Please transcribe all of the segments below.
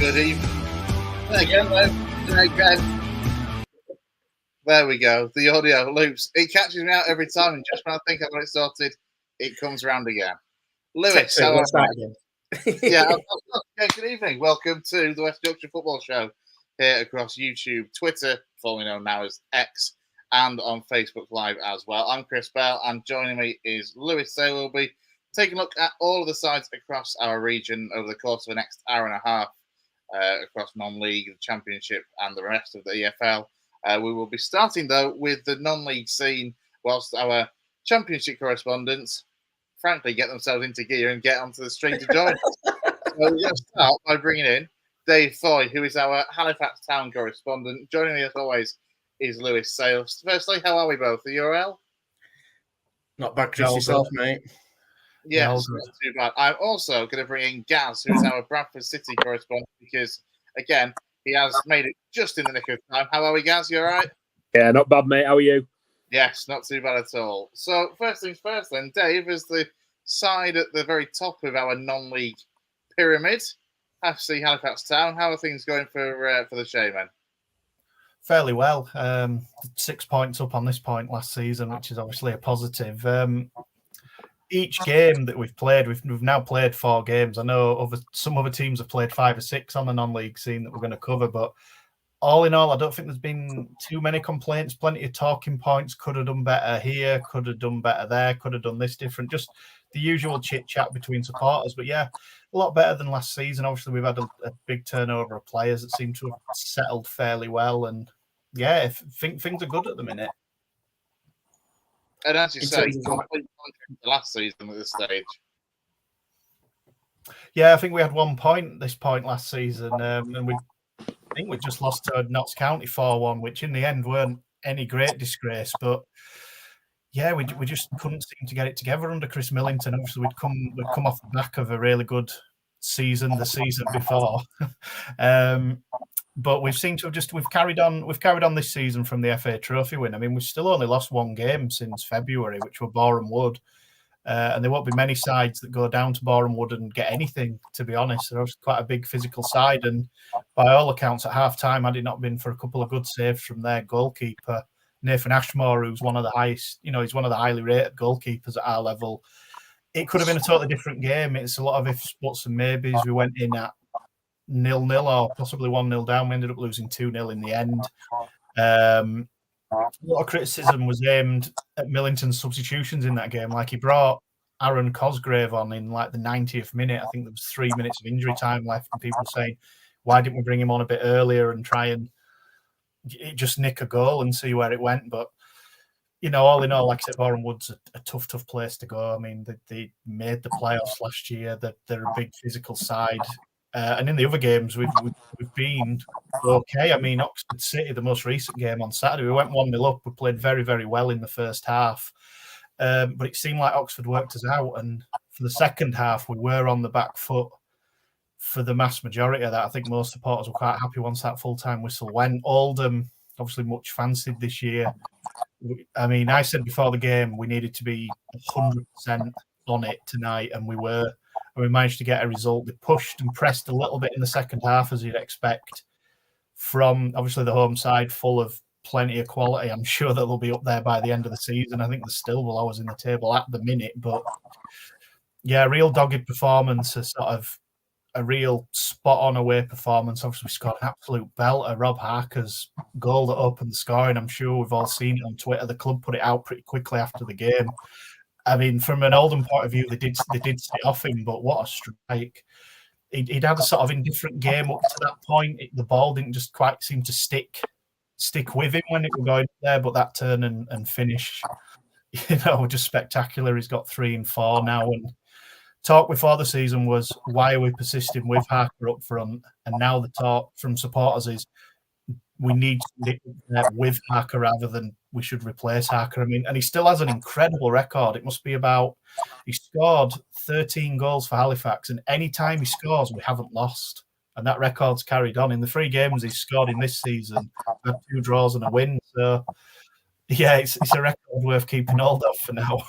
Good evening. Again. There we go. The audio loops. It catches me out every time, and just when I think I've got it sorted, it comes round again. Lewis, how are you? Yeah, good evening. Welcome to the West Yorkshire Football Show here across YouTube, Twitter, formerly known now as X, and on Facebook Live as well. I'm Chris Bell, and joining me is Lewis. So we'll be taking a look at all of the sides across our region over the course of the next hour and a half across non-league, the Championship, and the rest of the EFL. We will be starting, though, with the non-league scene, whilst our Championship correspondents, frankly, get themselves into gear and get onto the street to join us. So we're going to start by bringing in Dave Foy, who is our Halifax Town correspondent. Joining me, as always, is Lewis Sales. Firstly, how are we both? Are you all well? Not bad, Chris, yourself, mate. Yes, not too bad. I'm also going to bring in Gaz, who's our Bradford City correspondent, because, again, he has made it just in the nick of time. How are we, Gaz? You all right? Yeah, not bad, mate. How are you? Yes, not too bad at all. So, first things first, then, Dave, is the side at the very top of our non-league pyramid, FC Halifax Town. How are things going for the Shaman? Fairly well. 6 points up on this point last season, which is obviously a positive. Each game that we've played, we've now played 4 games. I know some other teams have played 5 or 6 on the non-league scene that we're going to cover, but all in all, I don't think there's been too many complaints. Plenty of talking points. Could have done better here. Could have done better there. Could have done this different. Just the usual chit-chat between supporters. But yeah, a lot better than last season. Obviously, we've had a big turnover of players that seem to have settled fairly well. And yeah, I think things are good at the minute. And as you say, complete last season at this stage. Yeah, I think we had 1 point at this point last season, and I think we just lost to Notts County 4-1, which in the end weren't any great disgrace. But yeah, we just couldn't seem to get it together under Chris Millington. Obviously, we'd come off the back of a really good season the season before. But we've seemed to have we've carried on this season from the FA Trophy win. I mean, we've still only lost 1 game since February, which were Boreham Wood. And there won't be many sides that go down to Boreham Wood and get anything, to be honest. They're quite a big physical side. And by all accounts, at half-time, had it not been for a couple of good saves from their goalkeeper, Nathan Ashmore, who's one of the highest, he's one of the highly rated goalkeepers at our level, it could have been a totally different game. It's a lot of ifs, buts and maybes. We went in at 0-0 or possibly 1-0 down. We ended up losing 2-0 in the end. A lot of criticism was aimed at Millington's substitutions in that game. Like, he brought Aaron Cosgrave on in like the 90th minute. I think there was 3 minutes of injury time left, and people saying, why didn't we bring him on a bit earlier and try and just nick a goal and see where it went? But all in all, like I said, Boreham Wood's a tough place to go. I mean, they made the playoffs last year. They're a big physical side. And in the other games, we've been okay. I mean, Oxford City, the most recent game on Saturday, we went 1-0 up. We played very, very well in the first half. But it seemed like Oxford worked us out. And for the second half, we were on the back foot for the mass majority of that. I think most supporters were quite happy once that full-time whistle went. Oldham, obviously much fancied this year. I mean, I said before the game we needed to be 100% on it tonight, and we were. And we managed to get a result. They pushed and pressed a little bit in the second half, as you'd expect, from obviously the home side, full of plenty of quality. I'm sure that they'll be up there by the end of the season. I think they're still below us in the table at the minute. But yeah, real dogged performance, a sort of a real spot-on away performance. Obviously, we scored an absolute belter. Rob Harker's goal that opened the scoring. I'm sure we've all seen it on Twitter. The club put it out pretty quickly after the game. I mean, from an Oldham point of view, they did stay off him, but what a strike. He'd had a sort of indifferent game up to that point. The ball didn't just quite seem to stick with him when it was going there, but that turn and finish, just spectacular. He's got 3 and 4 now. And talk before the season was, why are we persisting with Harker up front? And now the talk from supporters is, we need to stick with Harker rather than we should replace Harker. I mean, and he still has an incredible record. It must be he scored 13 goals for Halifax, and any time he scores, we haven't lost. And that record's carried on. In the 3 games he's scored in this season, 2 draws and a win. So, yeah, it's a record worth keeping hold of for now.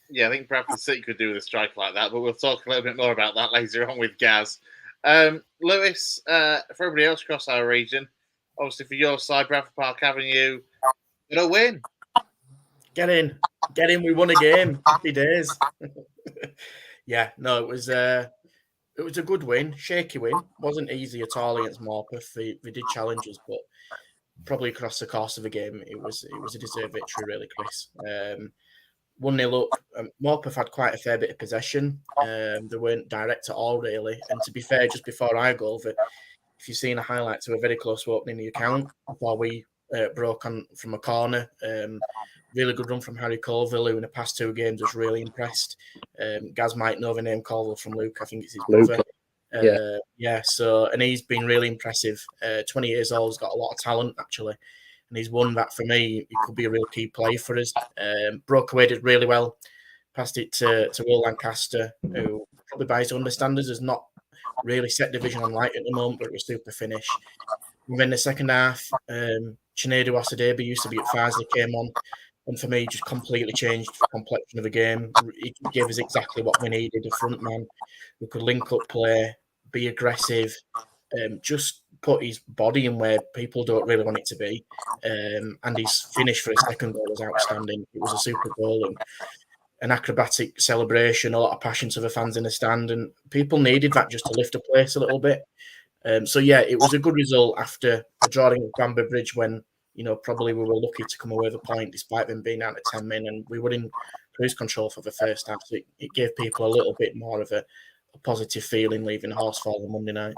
Yeah, I think Bradford City could do with a strike like that, but we'll talk a little bit more about that later on with Gaz. Lewis, for everybody else across our region, obviously for your side, Bradford Park Avenue, got a win. Get in. We won a game. Happy days. Yeah, no, it was a good win, shaky win. Wasn't easy at all against Morpeth. They did challenge us, but probably across the course of the game, it was a deserved victory, really, Chris. 1-0 up. Morpeth had quite a fair bit of possession. They weren't direct at all, really. And to be fair, just before I go over, if you've seen the highlights, they were very close to opening the account before we broke on from a corner. Really good run from Harry Colville, who in the past 2 games was really impressed. Gaz might know the name Colville from Luke. I think it's his brother. So, and he's been really impressive. 20 years old, he's got a lot of talent, actually. And he's won that for me. He could be a real key player for us. Broke away, did really well. Passed it to Will Lancaster, who probably by his understanders has not really set division on light at the moment, but it was super finish. And then the second half, Chinedu Asadebe used to be at Farsley, came on, and for me, just completely changed the complexion of the game. He gave us exactly what we needed, a front man who could link up play, be aggressive, just put his body in where people don't really want it to be. And his finish for his second goal was outstanding. It was a super goal and an acrobatic celebration, a lot of passion to the fans in the stand, and people needed that just to lift the place a little bit. It was a good result after a drawing at Bamber Bridge when, probably we were lucky to come away with a point despite them being out of 10 men, and we were in cruise control for the first half. So it gave people a little bit more of a positive feeling leaving Horsfall on Monday night.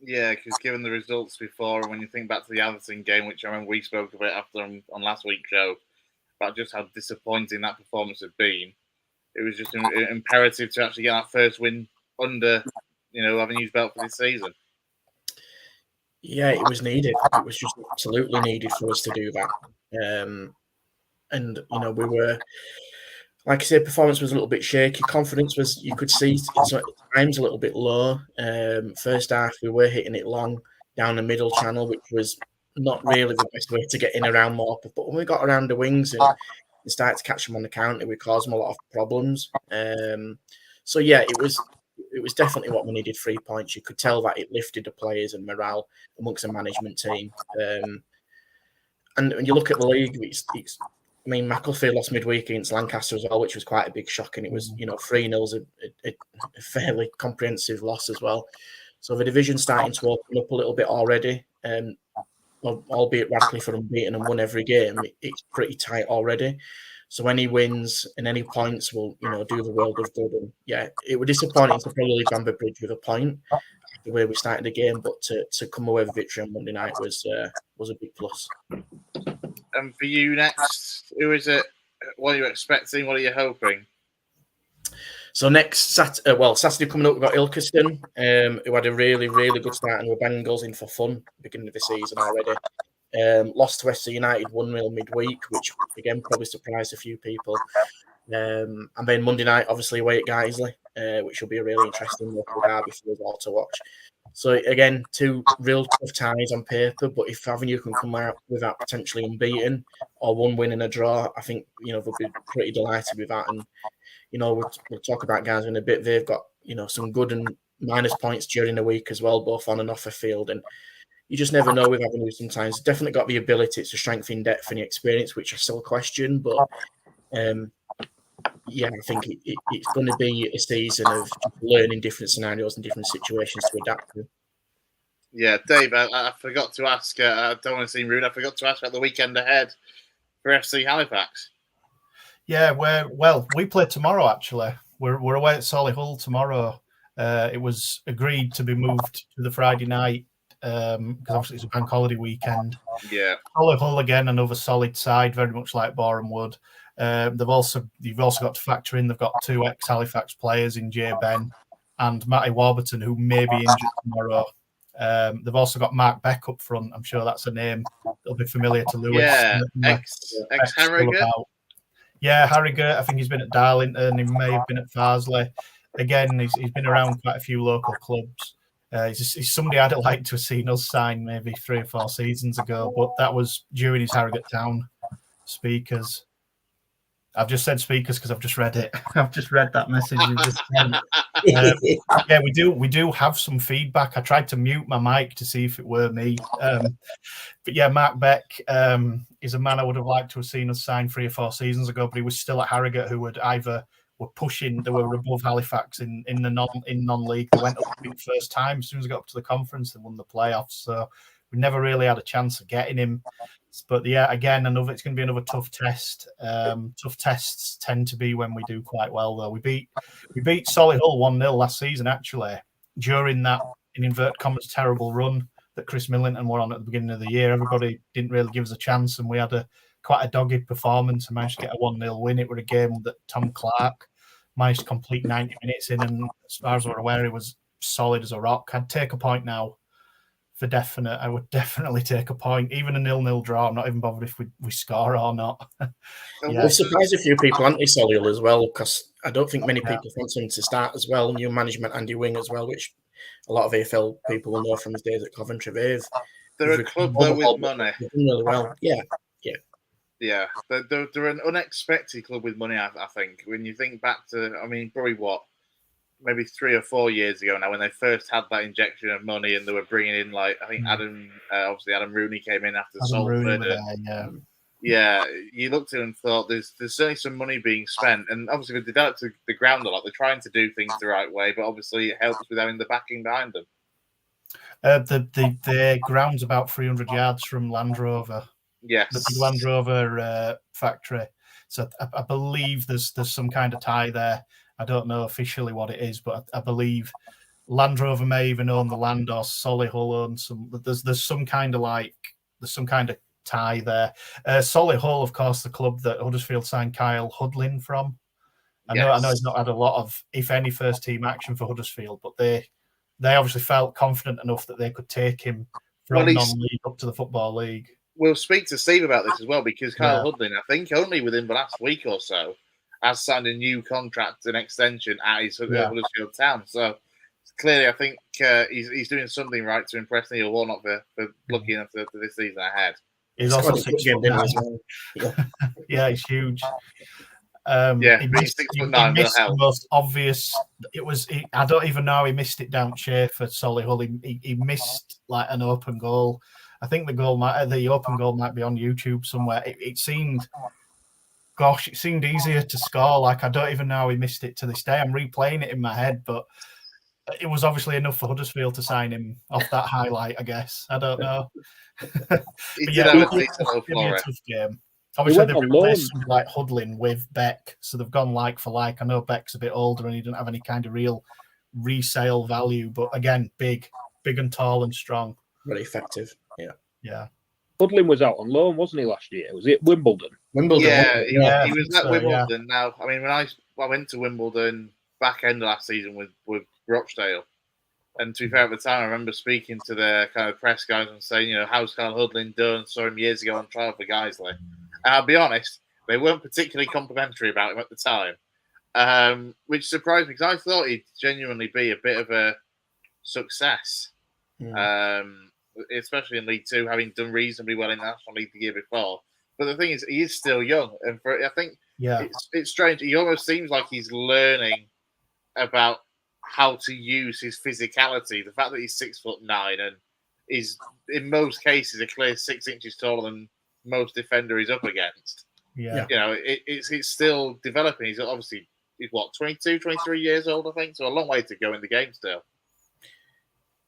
Yeah, because given the results before, when you think back to the Atherton game, which I remember we spoke about after on last week's show, about just how disappointing that performance had been, it was just imperative to actually get that first win under, Avenue's belt for this season. Yeah, it was needed. It was just absolutely needed for us to do that. We were, like I said, performance was a little bit shaky. Confidence was, you could see at times a little bit low. First half, we were hitting it long down the middle channel, which was not really the best way to get in around Morpeth. But when we got around the wings and started to catch them on the counter, we caused them a lot of problems. It was definitely what we needed. 3 points. You could tell that it lifted the players and morale amongst the management team. And when you look at the league, Macclesfield lost midweek against Lancaster as well, which was quite a big shock. And it was, 3-0's a fairly comprehensive loss as well. So the division's starting to open up a little bit already. Albeit Radcliffe are unbeaten and won every game, it's pretty tight already. So any wins and any points will, do the world of good. And yeah, it was disappointing to probably leave Bamber Bridge with a point the way we started the game, but to come away with a victory on Monday night was a big plus. And for you next, who is it? What are you expecting? What are you hoping? So next Saturday coming up, we've got Ilkeston, who had a really, really good start and were banging goals in for fun beginning of the season already. Lost to West United 1-0 midweek, which again probably surprised a few people. And then Monday night, obviously away at Guiseley, which will be a really interesting local derby for us all to watch. So again, 2 real tough ties on paper, but if Avenue can come out with that potentially unbeaten or 1 win and a draw, I think they'll be pretty delighted with that. And we'll talk about guys in a bit. They've got some good and minus points during the week as well, both on and off the field. And you just never know with Avenue sometimes. Definitely got the ability to strengthen depth and experience, which I still question. But I think it's going to be a season of learning different scenarios and different situations to adapt to. Yeah, Dave, I forgot to ask. I don't want to seem rude. I forgot to ask about the weekend ahead for FC Halifax. Yeah, we play tomorrow. Actually, we're away at Solihull tomorrow. It was agreed to be moved to the Friday night because obviously it's a bank holiday weekend. Yeah, Solihull again, another solid side, very much like Boreham Wood. You've also got to factor in they've got 2 ex-Halifax players in Jay Ben and Matty Warburton, who may be injured tomorrow. They've also got Mark Beck up front. I'm sure that's a name that'll be familiar to Lewis. Yeah, ex-Harrogate. Yeah, Harrogate. I think he's been at Darlington. He may have been at Farsley. Again, he's been around quite a few local clubs. He's somebody I'd like to have seen us sign maybe 3 or 4 seasons ago, but that was during his Harrogate Town speakers. I've just said speakers because I've just read it. I've just read that message you just sent. Yeah, we do have some feedback. I tried to mute my mic to see if it were me. But yeah, Mark Beck is a man I would have liked to have seen us sign 3 or 4 seasons ago, but he was still at Harrogate, who would either were pushing, they were above Halifax in non-league. They went up first time as soon as they got up to the conference, they won the playoffs. So we never really had a chance of getting him. But yeah, again, it's going to be another tough test. Tough tests tend to be when we do quite well, though. We beat Solihull 1-0 last season, actually, during that, in inverted commas, terrible run that Chris Millington were on at the beginning of the year. Everybody didn't really give us a chance, and we had quite a dogged performance and managed to get a 1-0 win. It was a game that Tom Clark managed to complete 90 minutes in, and as far as we're aware, it was solid as a rock. I'd take a point now. For definite, I would definitely take a point. Even a 0-0 draw, I'm not even bothered if we score or not. Yeah. I've surprised a few people anti-Solihull as well, because I don't think many people want him to start as well. New management, Andy Wing as well, which a lot of EFL people will know from his days at Coventry. They're a club though with money. Really well. Yeah. They're an unexpected club with money. I think when you think back to, probably maybe 3 or 4 years ago now, when they first had that injection of money and they were bringing in, like, I think Adam Rooney came in after Salford. Yeah, you looked at it and thought there's certainly some money being spent, and obviously they developed the ground a lot. They're trying to do things the right way, but obviously it helps with having the backing behind them. The ground's about 300 yards from Land Rover. Yes, the big Land Rover factory. So I believe there's some kind of tie there. I don't know officially what it is, but I believe Land Rover may even own the land, or Solihull owns some. There's some kind of tie there. Solihull, of course, the club that Huddersfield signed Kyle Hudlin from. I know he's not had a lot of, if any, first team action for Huddersfield, but they obviously felt confident enough that they could take him from non-league up to the Football League. We'll speak to Steve about this as well, because Kyle Hudlin, I think only within the last week or so, has signed a new contract, an extension at his Huddersfield Town. So clearly, I think he's doing something right to impress Neil Warnock for looking after this season ahead. He's also 6'9". Yeah, he's huge. He missed the most obvious. I don't even know how he missed it down Shea for Solihull. He missed like an open goal. I think the open goal might be on YouTube somewhere. It seemed easier to score. Like, I don't even know how he missed it to this day. I'm replaying it in my head, but it was obviously enough for Huddersfield to sign him off that highlight, I guess. I don't know. But yeah, it'll be a tough game. Obviously, they've replaced somebody like Hudlin with Beck, so they've gone like for like. I know Beck's a bit older and he doesn't have any kind of real resale value, but again, big and tall and strong. Very effective. Yeah. Hudlin was out on loan, wasn't he, last year? Was it Wimbledon? He was at Wimbledon. Now, when I went to Wimbledon back end of last season with Rochdale, and to be fair, at the time, I remember speaking to the kind of press guys and saying, how's Kyle Hudlin done? Saw him years ago on trial for Guiseley. And I'll be honest, they weren't particularly complimentary about him at the time, which surprised me, because I thought he'd genuinely be a bit of a success. Especially in League Two, having done reasonably well in the National League the year before. But the thing is, he is still young, and I think it's strange. He almost seems like he's learning about how to use his physicality. The fact that he's 6'9" and is in most cases a clear 6 inches taller than most defender he's up against. It's still developing. He's 22, 23 years old, I think. So a long way to go in the game still.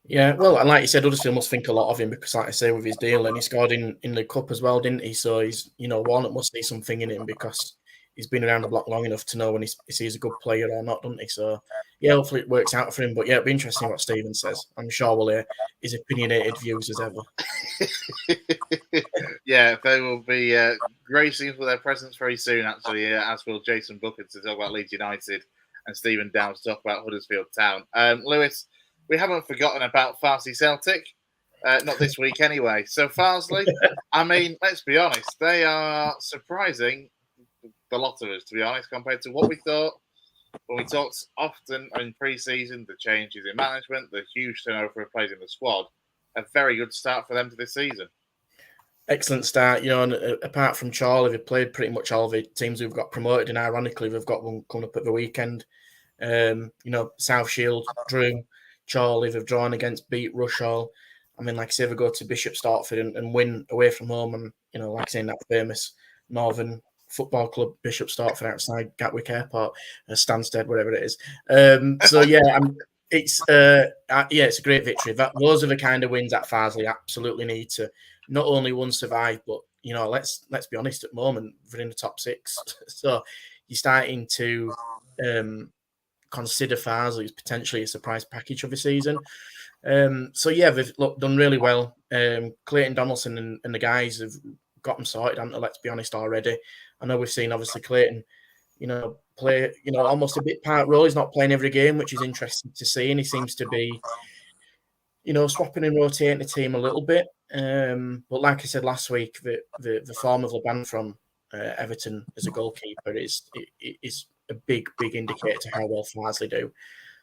Yeah, well, and like you said, Huddersfield must think a lot of him because, like I say, with his deal, and he scored in the cup as well, didn't he? So he's, Warnock must see something in him because he's been around the block long enough to know when he sees a good player or not, doesn't he? So yeah, hopefully it works out for him. But yeah, it'll be interesting what Stephen says. I'm sure we'll hear his opinionated views as ever. Yeah, they will be gracing for their presence very soon. Actually, as will Jayson Boocker to talk about Leeds United and Stephen Downs to talk about Huddersfield Town. Lewis. We haven't forgotten about Farsley Celtic, not this week anyway. So Farsley, let's be honest, they are surprising the lot of us, to be honest, compared to what we thought when we talked often in pre-season, the changes in management, the huge turnover of players in the squad. A very good start for them to this season. excellent start. And apart from Charlie, they've played pretty much all the teams who've got promoted, and ironically, they've got one coming up at the weekend. South Shield drew Charlie. They've drawn against beat Rushall. I mean, like I say, they go to Bishop Stortford and win away from home, and like I say, in that famous Northern Football Club, Bishop Stortford outside Gatwick Airport, Stansted, whatever it is. It's a great victory. Those are the kind of wins that Farsley absolutely need to not only one survive, but let's be honest. At the moment, they're in the top 6, so you're starting to consider Farsley as potentially a surprise package of the season. They've done really well. Clayton Donaldson and the guys have got them sorted, haven't they? Let's be honest already. I know we've seen obviously Clayton, play, almost a bit part role. He's not playing every game, which is interesting to see, and he seems to be, swapping and rotating the team a little bit. But like I said last week, the form of Laban from Everton as a goalkeeper is a big indicator to how well Farsley do.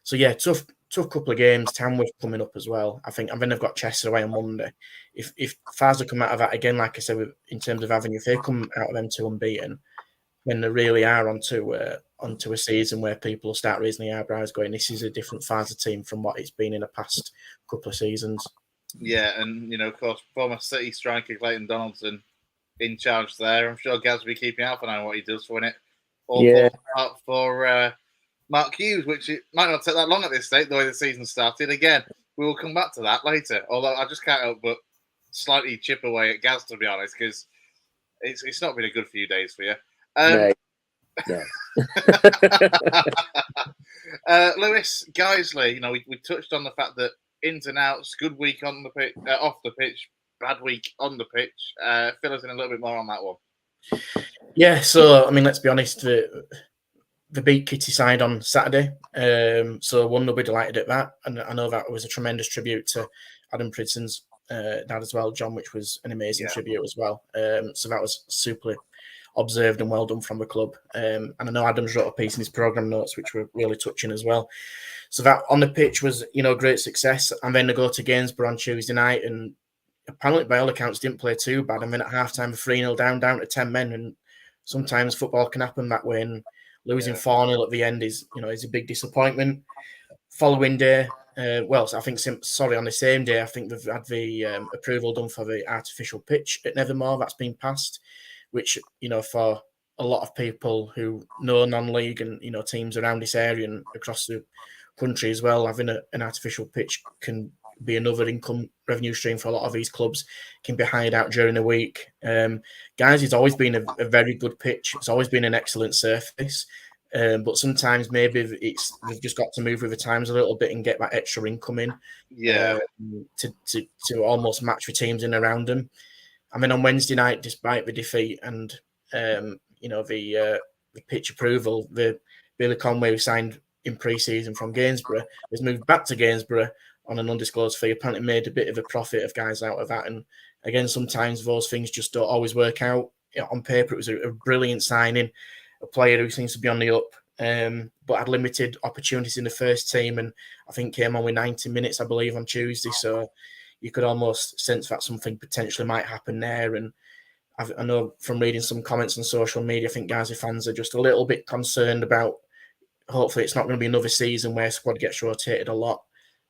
So yeah, tough couple of games. Tamworth coming up as well. I think, and then they've got Chester away on Monday. If Farsley come out of that again, like I said, in terms of avenue, if they come out of them 2 unbeaten, then they really are onto a season where people will start raising the eyebrows, going, "This is a different Farsley team from what it's been in the past couple of seasons." Yeah, and of course, former City striker Clayton Donaldson in charge there. I'm sure Gaz will be keeping out for what he does for it. All for Mark Hughes, which it might not take that long at this stage, the way the season started. Again, we will come back to that later. Although I just can't help but slightly chip away at Gaz, to be honest, because it's not been a good few days for you. No. Lewis Geisley, we touched on the fact that ins and outs, good week on the pitch, off the pitch, bad week on the pitch. Fill us in a little bit more on that one. Yeah, so I mean, let's be honest. The beat Kitty side on Saturday, so one will be delighted at that, and I know that was a tremendous tribute to Adam Pridson's dad as well, John, which was an amazing tribute as well. So that was super observed and well done from the club. And I know Adam's wrote a piece in his programme notes, which were really touching as well. So that on the pitch was, great success. And then they go to Gainsborough on Tuesday night, and apparently by all accounts didn't play too bad. And then at half-time, 3-0 down to 10 men. And sometimes football can happen that way. And losing 4-0 at the end is a big disappointment. Following day, on the same day, I think they've had the approval done for the artificial pitch at Nethermore. That's been passed, which, for a lot of people who know non-league and, teams around this area and across the country as well, having an artificial pitch can be another income revenue stream for a lot of these clubs, can be hired out during the week. Guys, it's always been a very good pitch. It's always been an excellent surface. But sometimes maybe they've just got to move with the times a little bit and get that extra income in. Yeah. To almost match the teams in around them. I mean, on Wednesday night, despite the defeat and the pitch approval, the Billy Conway, who signed in pre-season from Gainsborough, has moved back to Gainsborough on an undisclosed fee. Apparently, made a bit of a profit of guys out of that. And again, sometimes those things just don't always work out. On paper, it was a brilliant signing, a player who seems to be on the up, but had limited opportunities in the first team, and I think came on with 90 minutes, I believe, on Tuesday. So you could almost sense that something potentially might happen there. And I know from reading some comments on social media, I think Guernsey fans are just a little bit concerned about, hopefully it's not going to be another season where squad gets rotated a lot.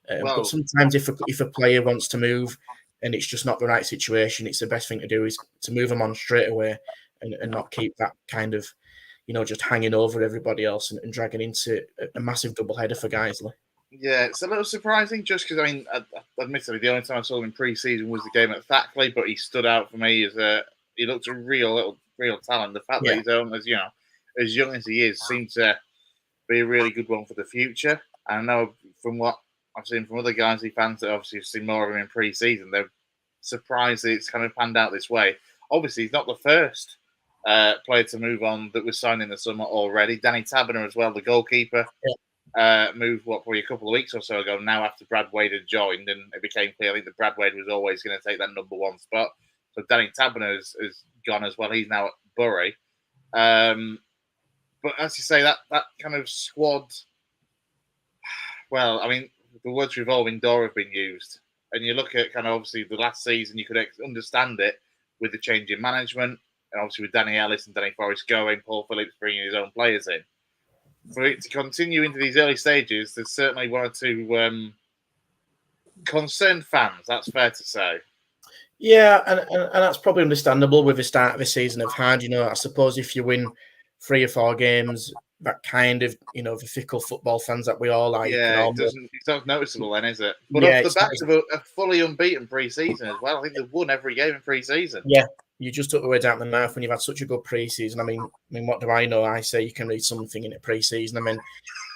But sometimes if a player wants to move and it's just not the right situation, it's the best thing to do is to move them on straight away and not keep that kind of, just hanging over everybody else and dragging into a massive doubleheader for Geisley. Yeah, it's a little surprising just because, admittedly, the only time I saw him in pre-season was the game at Thackley, but he stood out for me as he looked a real talent. The fact that he's only, as young as he is, seems to be a really good one for the future. And I know from what I've seen from other Guernsey fans that obviously have seen more of him in pre-season, they're surprised that it's kind of panned out this way. Obviously, he's not the first player to move on that was signed in the summer already. Danny Taberner as well, the goalkeeper. Moved probably a couple of weeks or so ago now after Brad Wade had joined, and it became clear that Brad Wade was always going to take that number one spot. So Danny Taberner has gone as well. He's now at Bury. But as you say, that kind of squad, well, I mean, the words revolving door have been used. And you look at kind of obviously the last season, you could understand it. with the change in management, and obviously with Danny Ellis and Danny Forrest going, Paul Phillips bringing his own players in. For it to continue into these early stages, there's certainly one or two concerned fans, that's fair to say. Yeah, and that's probably understandable with the start of the season of hard. I suppose if you win 3 or 4 games, that kind of, the fickle football fans that we all are. Yeah, it's not noticeable then, is it? But yeah, off the back of a fully unbeaten pre-season as well, I think they've won every game in pre-season. Yeah, you just took the words out of my mouth when you've had such a good pre-season. I mean, what do I know? I say you can read something in a pre-season. I mean,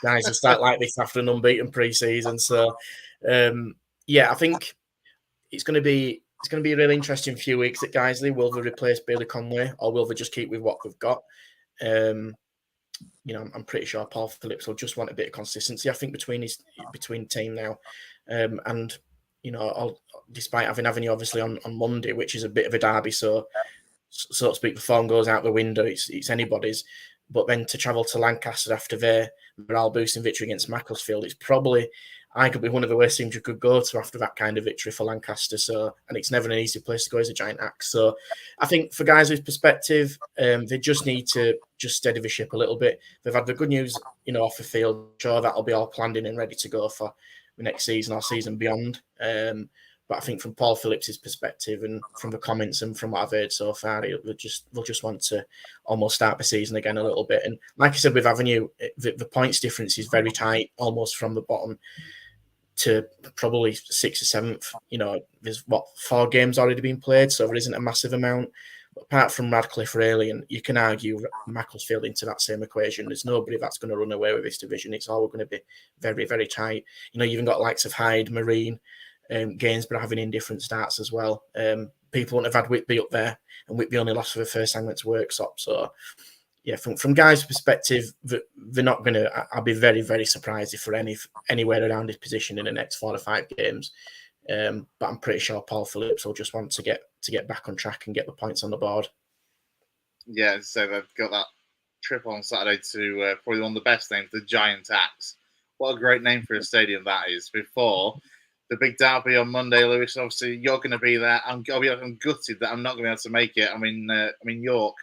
guys will start like this after an unbeaten pre-season. So, I think it's going to be a really interesting few weeks at Guiseley. Will they replace Bailey Conway, or will they just keep with what they've got? I'm pretty sure Paul Phillips will just want a bit of consistency, I think, between team now. Despite having Avenue obviously on Monday, which is a bit of a derby, so to speak, the form goes out the window. It's anybody's. But then to travel to Lancaster after their morale-boosting victory against Macclesfield, it's probably arguably one of the worst teams you could go to after that kind of victory for Lancaster. So, and it's never an easy place to go as a giant axe. So, I think for guys with perspective, they just need to just steady the ship a little bit. They've had the good news, off the field. Sure, that'll be all planned in and ready to go for the next season or season beyond. But I think from Paul Phillips's perspective and from the comments and from what I've heard so far, they'll just want to almost start the season again a little bit. And like I said, with Avenue, the points difference is very tight, almost from the bottom to probably 6th or 7th. There's 4 games already been played, so there isn't a massive amount. But apart from Radcliffe, really, and you can argue Macclesfield into that same equation. There's nobody that's going to run away with this division. It's all going to be very, very tight. You've even got likes of Hyde, Marine, Gainsborough having indifferent starts as well. People wouldn't have had Whitby up there, and Whitby only lost for the first time went to Worksop. So, yeah, from guys' perspective, they're not going to. I'll be very, very surprised if they're anywhere around his position in the next 4 to 5 games. But I'm pretty sure Paul Phillips will just want to get back on track and get the points on the board. Yeah, so they've got that trip on Saturday to probably one of the best names, the Giant Axe. What a great name for a stadium that is. Before the big derby on Monday, Lewis, obviously you're going to be there. I'm gutted that I'm not going to be able to make it. I'm in York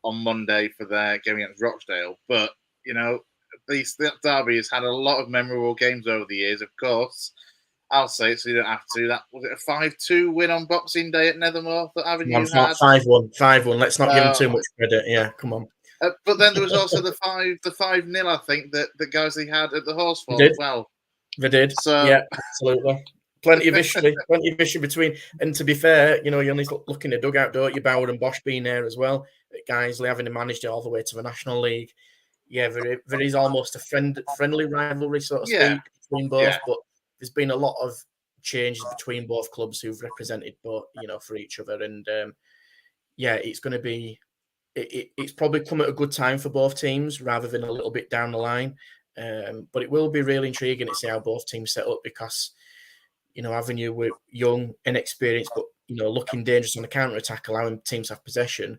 on Monday for their game against Rochdale. But, that derby has had a lot of memorable games over the years, of course. I'll say it so you don't have to. That was it a 5-2 win on Boxing Day at Nethermore that Avenue had? 5-1. Let's not give them too much credit. Yeah, come on. But then there was also the 5-0, I think, that Guiseley had at the Horsefall as well. They did. So, yeah, absolutely. Plenty of issue between. And to be fair, you're only looking at dugout, don't you? Bauer and Bosch being there as well. Guiseley having managed it all the way to the National League. Yeah, there is almost a friendly rivalry, so to speak, between both. Yeah. But there's been a lot of changes between both clubs who've represented both, for each other. And it's going to be. It's probably come at a good time for both teams rather than a little bit down the line. But it will be really intriguing to see how both teams set up because, Avenue were young, inexperienced, but, looking dangerous on the counter-attack, allowing teams to have possession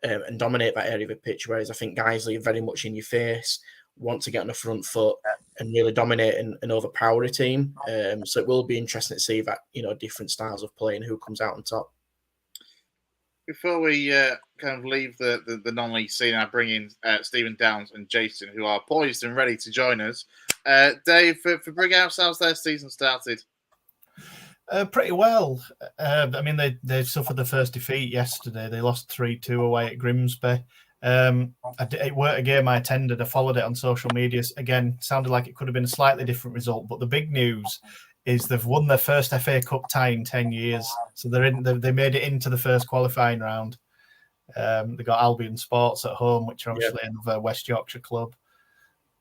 and dominate that area of the pitch. Whereas I think Guiseley are very much in your face, want to get on the front foot and really dominate and overpower a team. So it will be interesting to see that, different styles of play and who comes out on top. Before we kind of leave the non-league scene, I bring in Stephen Downs and Jayson, who are poised and ready to join us. Dave, for Brighouse, how's their season started? Pretty well. They suffered the first defeat yesterday. They lost 3-2 away at Grimsby. It weren't a game I attended. I followed it on social media. Again, sounded like it could have been a slightly different result. But the big news is they've won their first FA Cup tie in 10 years. So they made it into the first qualifying round. They got Albion Sports at home, which are obviously another West Yorkshire club.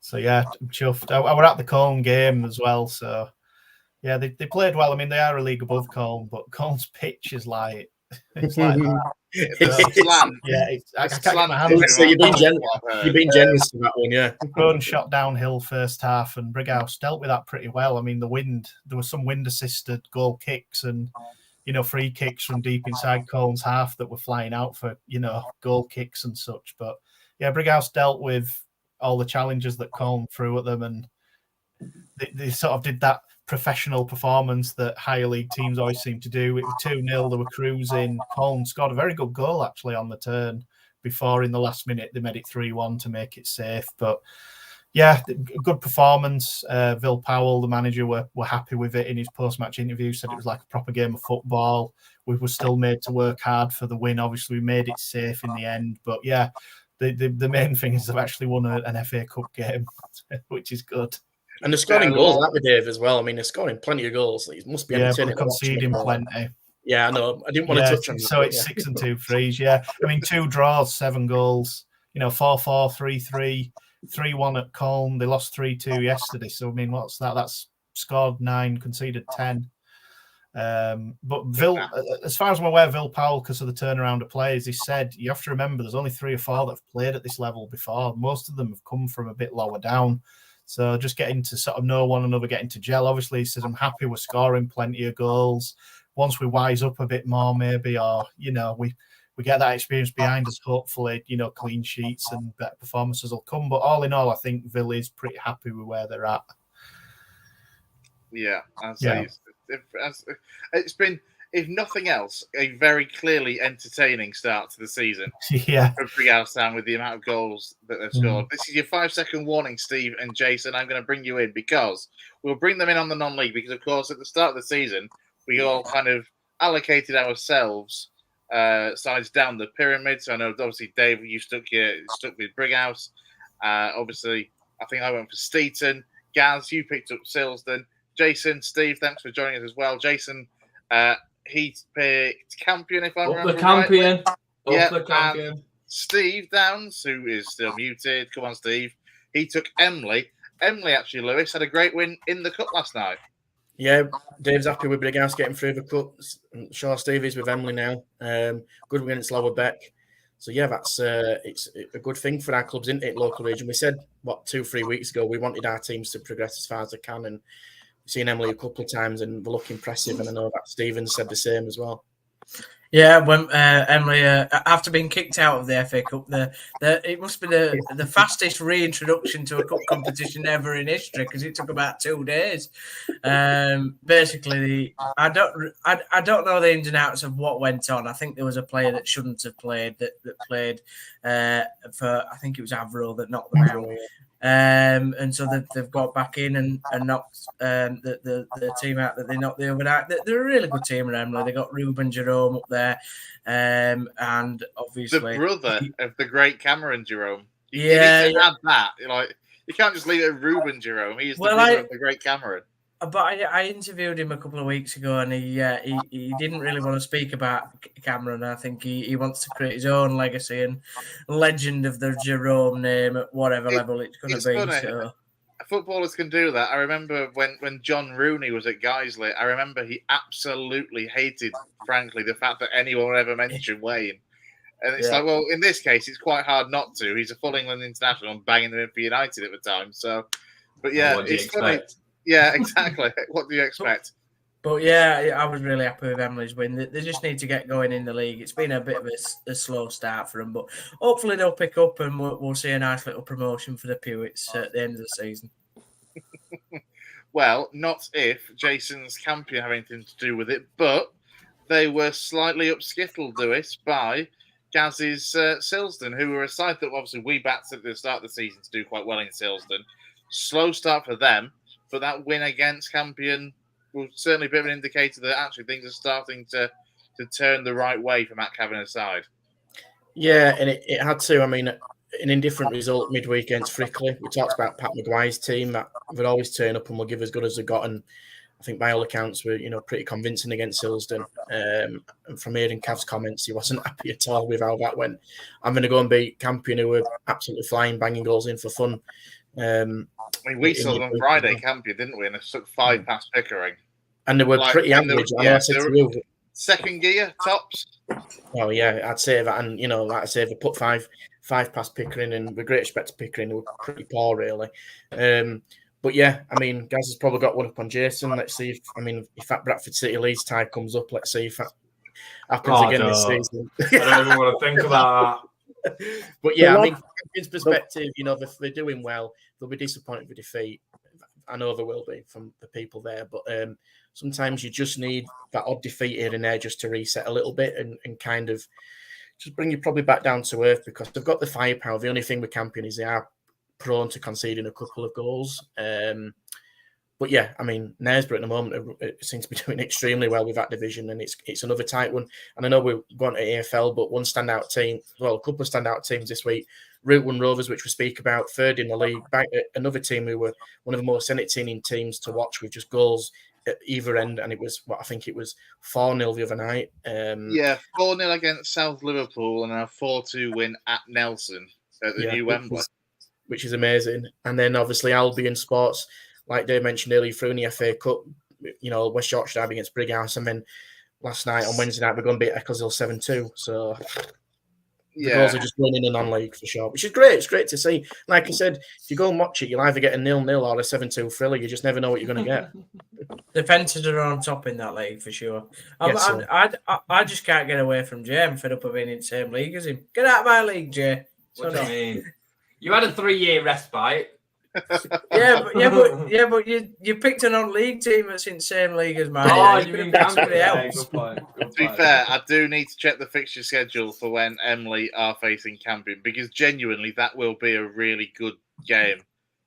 So, yeah, I'm chuffed. I were at the Colne game as well. So, yeah, they played well. I mean, they are a league above Colne, but Colne's pitch is like... It's like that. I can't get my hands. So you've been generous to that one, yeah. Broden shot downhill first half, and Brighouse dealt with that pretty well. I mean, there was some wind-assisted goal kicks and, free kicks from deep inside Colne's half that were flying out for, goal kicks and such. But, yeah, Brighouse dealt with all the challenges that Colne threw at them, and they sort of did that professional performance that higher league teams always seem to do. It was 2-0. They were cruising. Colne scored a very good goal, actually, on the turn before in the last minute they made it 3-1 to make it safe. But yeah, good performance. Vil Powell, the manager, were happy with it in his post-match interview, said it was like a proper game of football. We were still made to work hard for the win. Obviously, we made it safe in the end. But yeah, the main thing is they've actually won an FA Cup game, which is good. And they're scoring goals, aren't they, Dave, as well? I mean, they're scoring plenty of goals. It must be entertaining. We're conceding plenty. Yeah, I know. I didn't want to touch on that. So it's 6 and 2 frees, yeah. I mean, 2 draws, 7 goals. 4-4, 3-3, 3-1 at Colne. They lost 3-2 yesterday. So, I mean, what's that? That's scored 9, conceded 10. But as far as I'm aware, Vil Powell, because of the turnaround of players, he said, you have to remember there's only 3 or 4 that have played at this level before. Most of them have come from a bit lower down. So just getting to sort of know one another, getting to gel. Obviously, he says, I'm happy we're scoring plenty of goals. Once we wise up a bit more, maybe, or, we get that experience behind us, hopefully, clean sheets and better performances will come. But all in all, I think Vil is pretty happy with where they're at. Yeah, I'd say it's been, if nothing else, a very clearly entertaining start to the season. Yeah. For Brighouse with the amount of goals that they've scored. This is your 5-second warning, Steve and Jason. I'm going to bring you in because we'll bring them in on the non-league because, of course, at the start of the season, we all kind of allocated ourselves sides down the pyramid. So I know, obviously, Dave, you stuck with Brighouse. Obviously, I think I went for Steeton. Gaz, you picked up Silsden. Jason, Steve, thanks for joining us as well. Jason, he picked Campion, if I remember right. Up the Campion. Steve Downs, who is still muted. Come on, Steve. He took Emily. Emily, actually, Lewis, had a great win in the cup last night. Yeah, Dave's happy with Brighouse getting through the cup. Sure, Steve is with Emily now. Good win against Lower Beck. So, yeah, that's it's a good thing for our clubs, isn't it, local region? We said, 2-3 weeks ago, we wanted our teams to progress as far as they can, and we've seen Emily a couple of times and they look impressive, and I know that Stephen said the same as well. Yeah, when Emily, after being kicked out of the FA Cup, it must be the fastest reintroduction to a cup competition ever in history because it took about 2 days. Basically, I don't know the ins and outs of what went on. I think there was a player that shouldn't have played that played for, I think it was Avro that knocked them out. And so they've got back in and knocked the team out that they knocked the other night. They're a really good team at Emily. They got Ruben Jerome up there, and obviously the brother of the great Cameron Jerome. You need to add that. You can't just leave it at Ruben Jerome. He's the brother of the great Cameron. But I interviewed him a couple of weeks ago, and he didn't really want to speak about Cameron. I think he wants to create his own legacy and legend of the Jerome name at whatever level it's going to be. Funny. So footballers can do that. I remember when John Rooney was at Guiseley, I remember he absolutely hated, frankly, the fact that anyone would ever mention Wayne. And it's like, well, in this case, it's quite hard not to. He's a full England international and banging them in for United at the time. So, but yeah, it's funny. Yeah, exactly. What do you expect? But yeah, I was really happy with Emily's win. They just need to get going in the league. It's been a bit of a slow start for them, but hopefully they'll pick up and we'll see a nice little promotion for the Pewits at the end of the season. Well, not if Jason's Campion have anything to do with it, but they were slightly upskittled, Lewis, by Gaz's Silsden, who were a side that obviously we backed at the start of the season to do quite well in Silsden. Slow start for them. But that win against Campion will certainly be an indicator that actually things are starting to turn the right way for Matt Kavanagh's side. Yeah, and it had to. I mean, an indifferent result midweek against Frickley. We talked about Pat Maguire's team that would always turn up and will give as good as they got. And I think by all accounts were pretty convincing against Silsden. And from hearing Cav's comments, he wasn't happy at all with how that went. I'm going to go and beat Campion, who were absolutely flying, banging goals in for fun. I mean, we saw them on Friday, Campion, didn't we? And it took 5 past Pickering. And they were pretty average. Second gear, tops. Oh, yeah, I'd say that. And, like I say, they put 5 past Pickering, and with great respect to Pickering, they were pretty poor, really. But, yeah, I mean, Gaz has probably got one up on Jason. Let's see if that Bradford City Leeds tie comes up, let's see if that happens again this season. I don't even want to think about that. But yeah, I mean, from his perspective, if they're doing well, they'll be disappointed with defeat. I know there will be from the people there, but sometimes you just need that odd defeat here and there just to reset a little bit and kind of just bring you probably back down to earth, because they've got the firepower. The only thing with Campion is they are prone to conceding a couple of goals. But yeah, I mean, Knaresborough at the moment seems to be doing extremely well with that division, and it's another tight one. And I know we're going to EFL, but one standout team, well, a couple of standout teams this week, Route 1 Rovers, which we speak about, third in the league, back another team who were one of the most entertaining teams to watch with just goals at either end, and it was, I think it was 4-0 the other night. 4-0 against South Liverpool and a 4-2 win at Nelson at the new Wembley. Which is amazing. And then obviously Albion Sports, like Dave mentioned earlier, through in the FA Cup, West Yorkshire derby against Brighouse, and then last night on Wednesday night we're going to beat Eccleshill 7-2. So the goals are just winning in non-league for sure, which is great. It's great to see. Like I said, if you go and watch it, you'll either get a 0-0 or a 7-2 thriller. You just never know what you're going to get. The Fences are on top in that league for sure. I just can't get away from Jay. I'm fed up of being in the same league as him. Get out of my league, Jay. What do you mean? You had a 3-year respite. but you picked a non-league team that's in the same league as mine. Oh, you mean somebody else? To be fair, I do need to check the fixture schedule for when Emily are facing Campion, because genuinely that will be a really good game.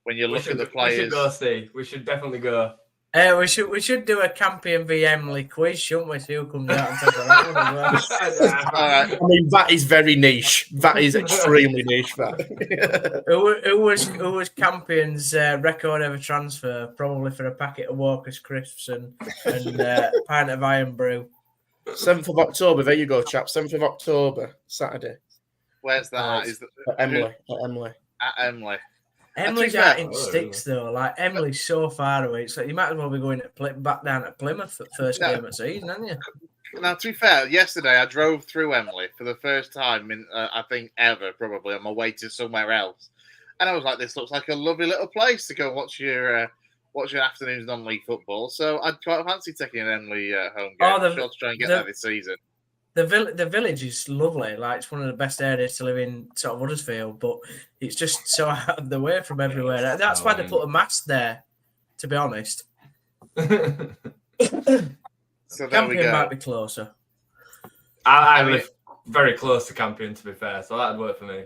When you look at the players, we should go, Steve. We should definitely go. We should do a Campion v Emily quiz, shouldn't we? See who comes out and takes that one as well. All right. I mean, that is very niche. That is extremely niche. That. Who was Campion's record ever transfer? Probably for a packet of Walker's crisps and a pint of Iron Brew. 7th of October. There you go, chaps. 7th of October, Saturday. Where's that? At Emily. At Emily. Emily's out in sticks though. Like Emily's so far away. So you might as well be going back down at Plymouth for the first game of the season, haven't you? Now, to be fair, yesterday I drove through Emily for the first time in I think ever, probably on my way to somewhere else, and I was like, "This looks like a lovely little place to go watch your afternoon's non-league football." So I'd quite fancy taking an Emily home game. I'm sure to try and get there this season. The village is lovely. Like, it's one of the best areas to live in, sort of Huddersfield, but it's just so out of the way from everywhere. That's why they put a mast there, to be honest. So there we go. Might be closer. I live very close to Campion, to be fair, so that'd work for me.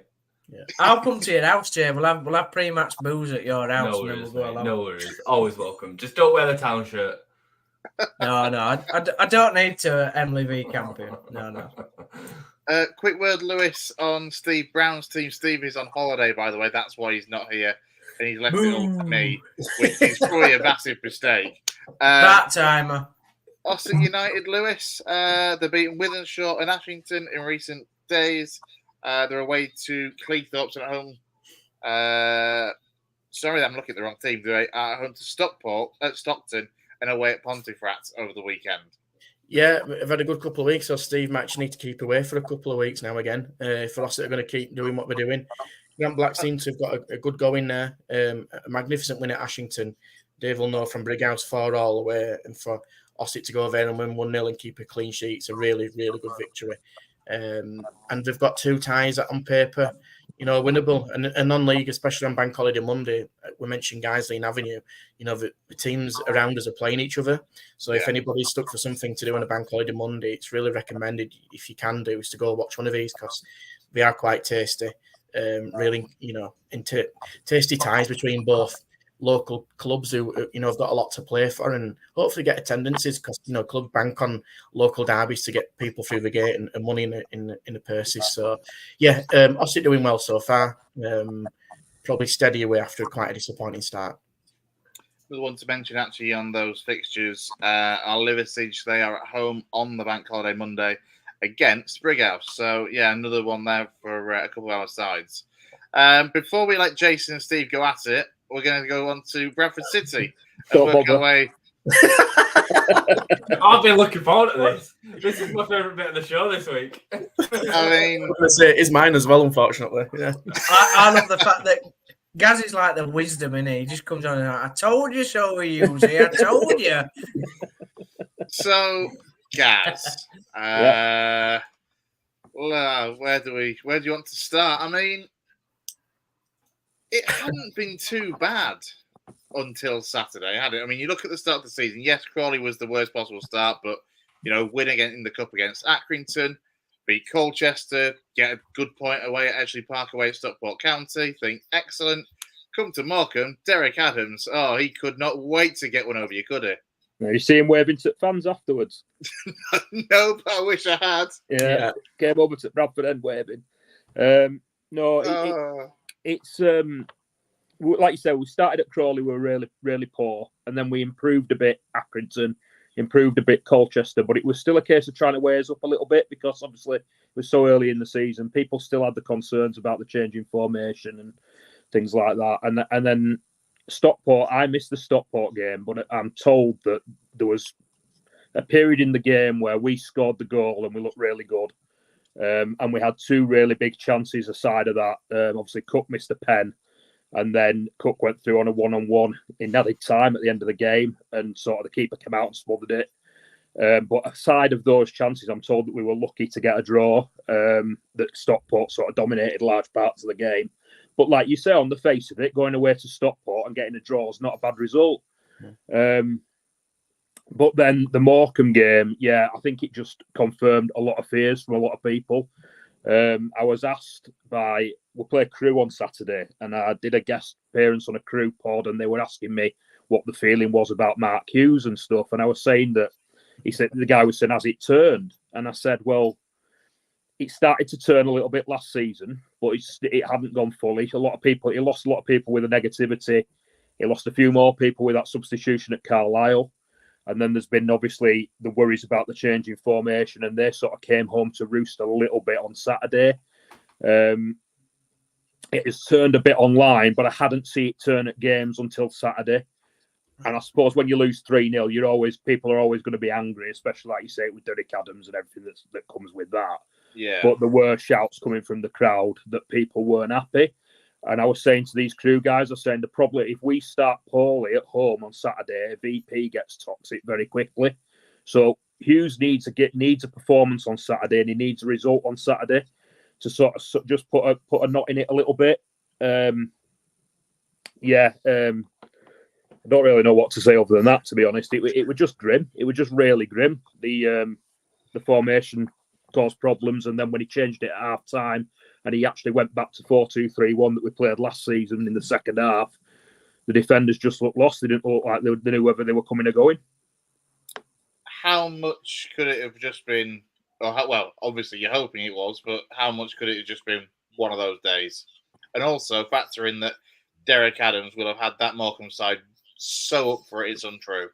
Yeah. I'll come to your house, Jay. We'll have pre-match booze at your house. No worries, mate. No worries. Always welcome. Just don't wear the town shirt. No, I don't need to Emily v Campion. No. Quick word, Lewis, on Steve Brown's team. Steve is on holiday, by the way. That's why he's not here, and he's left it all to me, which is probably a massive mistake. That timer. Austin United, Lewis. They're beating Withenshaw and Ashington in recent days. They're away to Cleethorpes and at home. Sorry, I'm looking at the wrong team. They're at home to Stockton. And away at Pontefract over the weekend. Yeah, I've had a good couple of weeks, so Steve might need to keep away for a couple of weeks now again. For us that are going to keep doing what we're doing. Grant Black seems to have got a good going there. A magnificent win at Ashington. Dave will know from Brighouse 4-all away, and for Ossett to go there and win 1-0 and keep a clean sheet. It's a really, really good victory. And they've got 2 ties on paper, winnable. And non-league, especially on Bank Holiday Monday, we mentioned Guiseley and Avenue. The teams around us are playing each other. So if anybody's stuck for something to do on a Bank Holiday Monday, it's really recommended, if you can do, is to go watch one of these, because they are quite tasty. Really, tasty ties between both local clubs who have got a lot to play for, and hopefully get attendances, because club bank on local derbies to get people through the gate and money in the purses. So yeah, Ossett doing well so far. Probably steady away after quite a disappointing start. The one to mention actually on those fixtures are Liversidge. They are at home on the Bank Holiday Monday against Brighouse. So yeah, another one there for a couple of our sides. Before we let Jason and Steve go at it, we're going to go on to Bradford City and work our way. I've been looking forward to this. This is my favourite bit of the show this week. I mean, it's mine as well, unfortunately. Yeah. I love the fact that Gaz is like the wisdom, innit? He just comes on and I told you so, Uzi. I told you. So, Gaz, where do you want to start? I mean, it hadn't been too bad until Saturday, had it? I mean, you look at the start of the season. Yes, Crawley was the worst possible start, but win again in the cup against Accrington, beat Colchester, get a good point away at Edgeley Park away at Stockport County. Think excellent. Come to Morecambe, Derek Adams. Oh, he could not wait to get one over you, could he? Now, you see him waving to fans afterwards. No, but I wish I had. Yeah. Came over to Bradford End waving. It's like you said, we started at Crawley, we were really, really poor, and then we improved a bit Accrington, improved a bit Colchester, but it was still a case of trying to weigh us up a little bit because obviously it was so early in the season. People still had the concerns about the changing formation and things like that. And then Stockport, I missed the Stockport game, but I'm told that there was a period in the game where we scored the goal and we looked really good. And we had two really big chances aside of that. Obviously, Cook missed a pen, and then Cook went through on a one-on-one in added time at the end of the game, and sort of the keeper came out and smothered it. But aside of those chances, I'm told that we were lucky to get a draw, that Stockport sort of dominated large parts of the game. But like you say, on the face of it, going away to Stockport and getting a draw is not a bad result. But then the Morecambe game, I think it just confirmed a lot of fears from a lot of people. I was asked we play Crew on Saturday, and I did a guest appearance on a Crew pod, and they were asking me what the feeling was about Mark Hughes and stuff. And I was saying that, the guy was saying, has it turned? And I said, well, it started to turn a little bit last season, but it hadn't gone fully. He lost a lot of people with the negativity. He lost a few more people with that substitution at Carlisle. And then there's been obviously the worries about the changing formation, and they sort of came home to roost a little bit on Saturday. It has turned a bit online, but I hadn't seen it turn at games until Saturday. And I suppose when you lose 3-0, people are always going to be angry, especially like you say with Derek Adams and everything that comes with that. Yeah. But there were shouts coming from the crowd that people weren't happy. And I was saying to these Crew guys, if we start poorly at home on Saturday, VP gets toxic very quickly. So Hughes needs a performance on Saturday, and he needs a result on Saturday to sort of just put a knot in it a little bit. I don't really know what to say other than that, to be honest. It was just grim. It was just really grim. The formation caused problems, and then when he changed it at half time, and he actually went back to 4-2-3-1 that we played last season in the second half, the defenders just looked lost. They didn't look like they knew whether they were coming or going. How much could it have just been? Well, obviously you're hoping it was, but how much could it have just been one of those days? And also factor in that Derek Adams will have had that Morecambe side so up for it's untrue.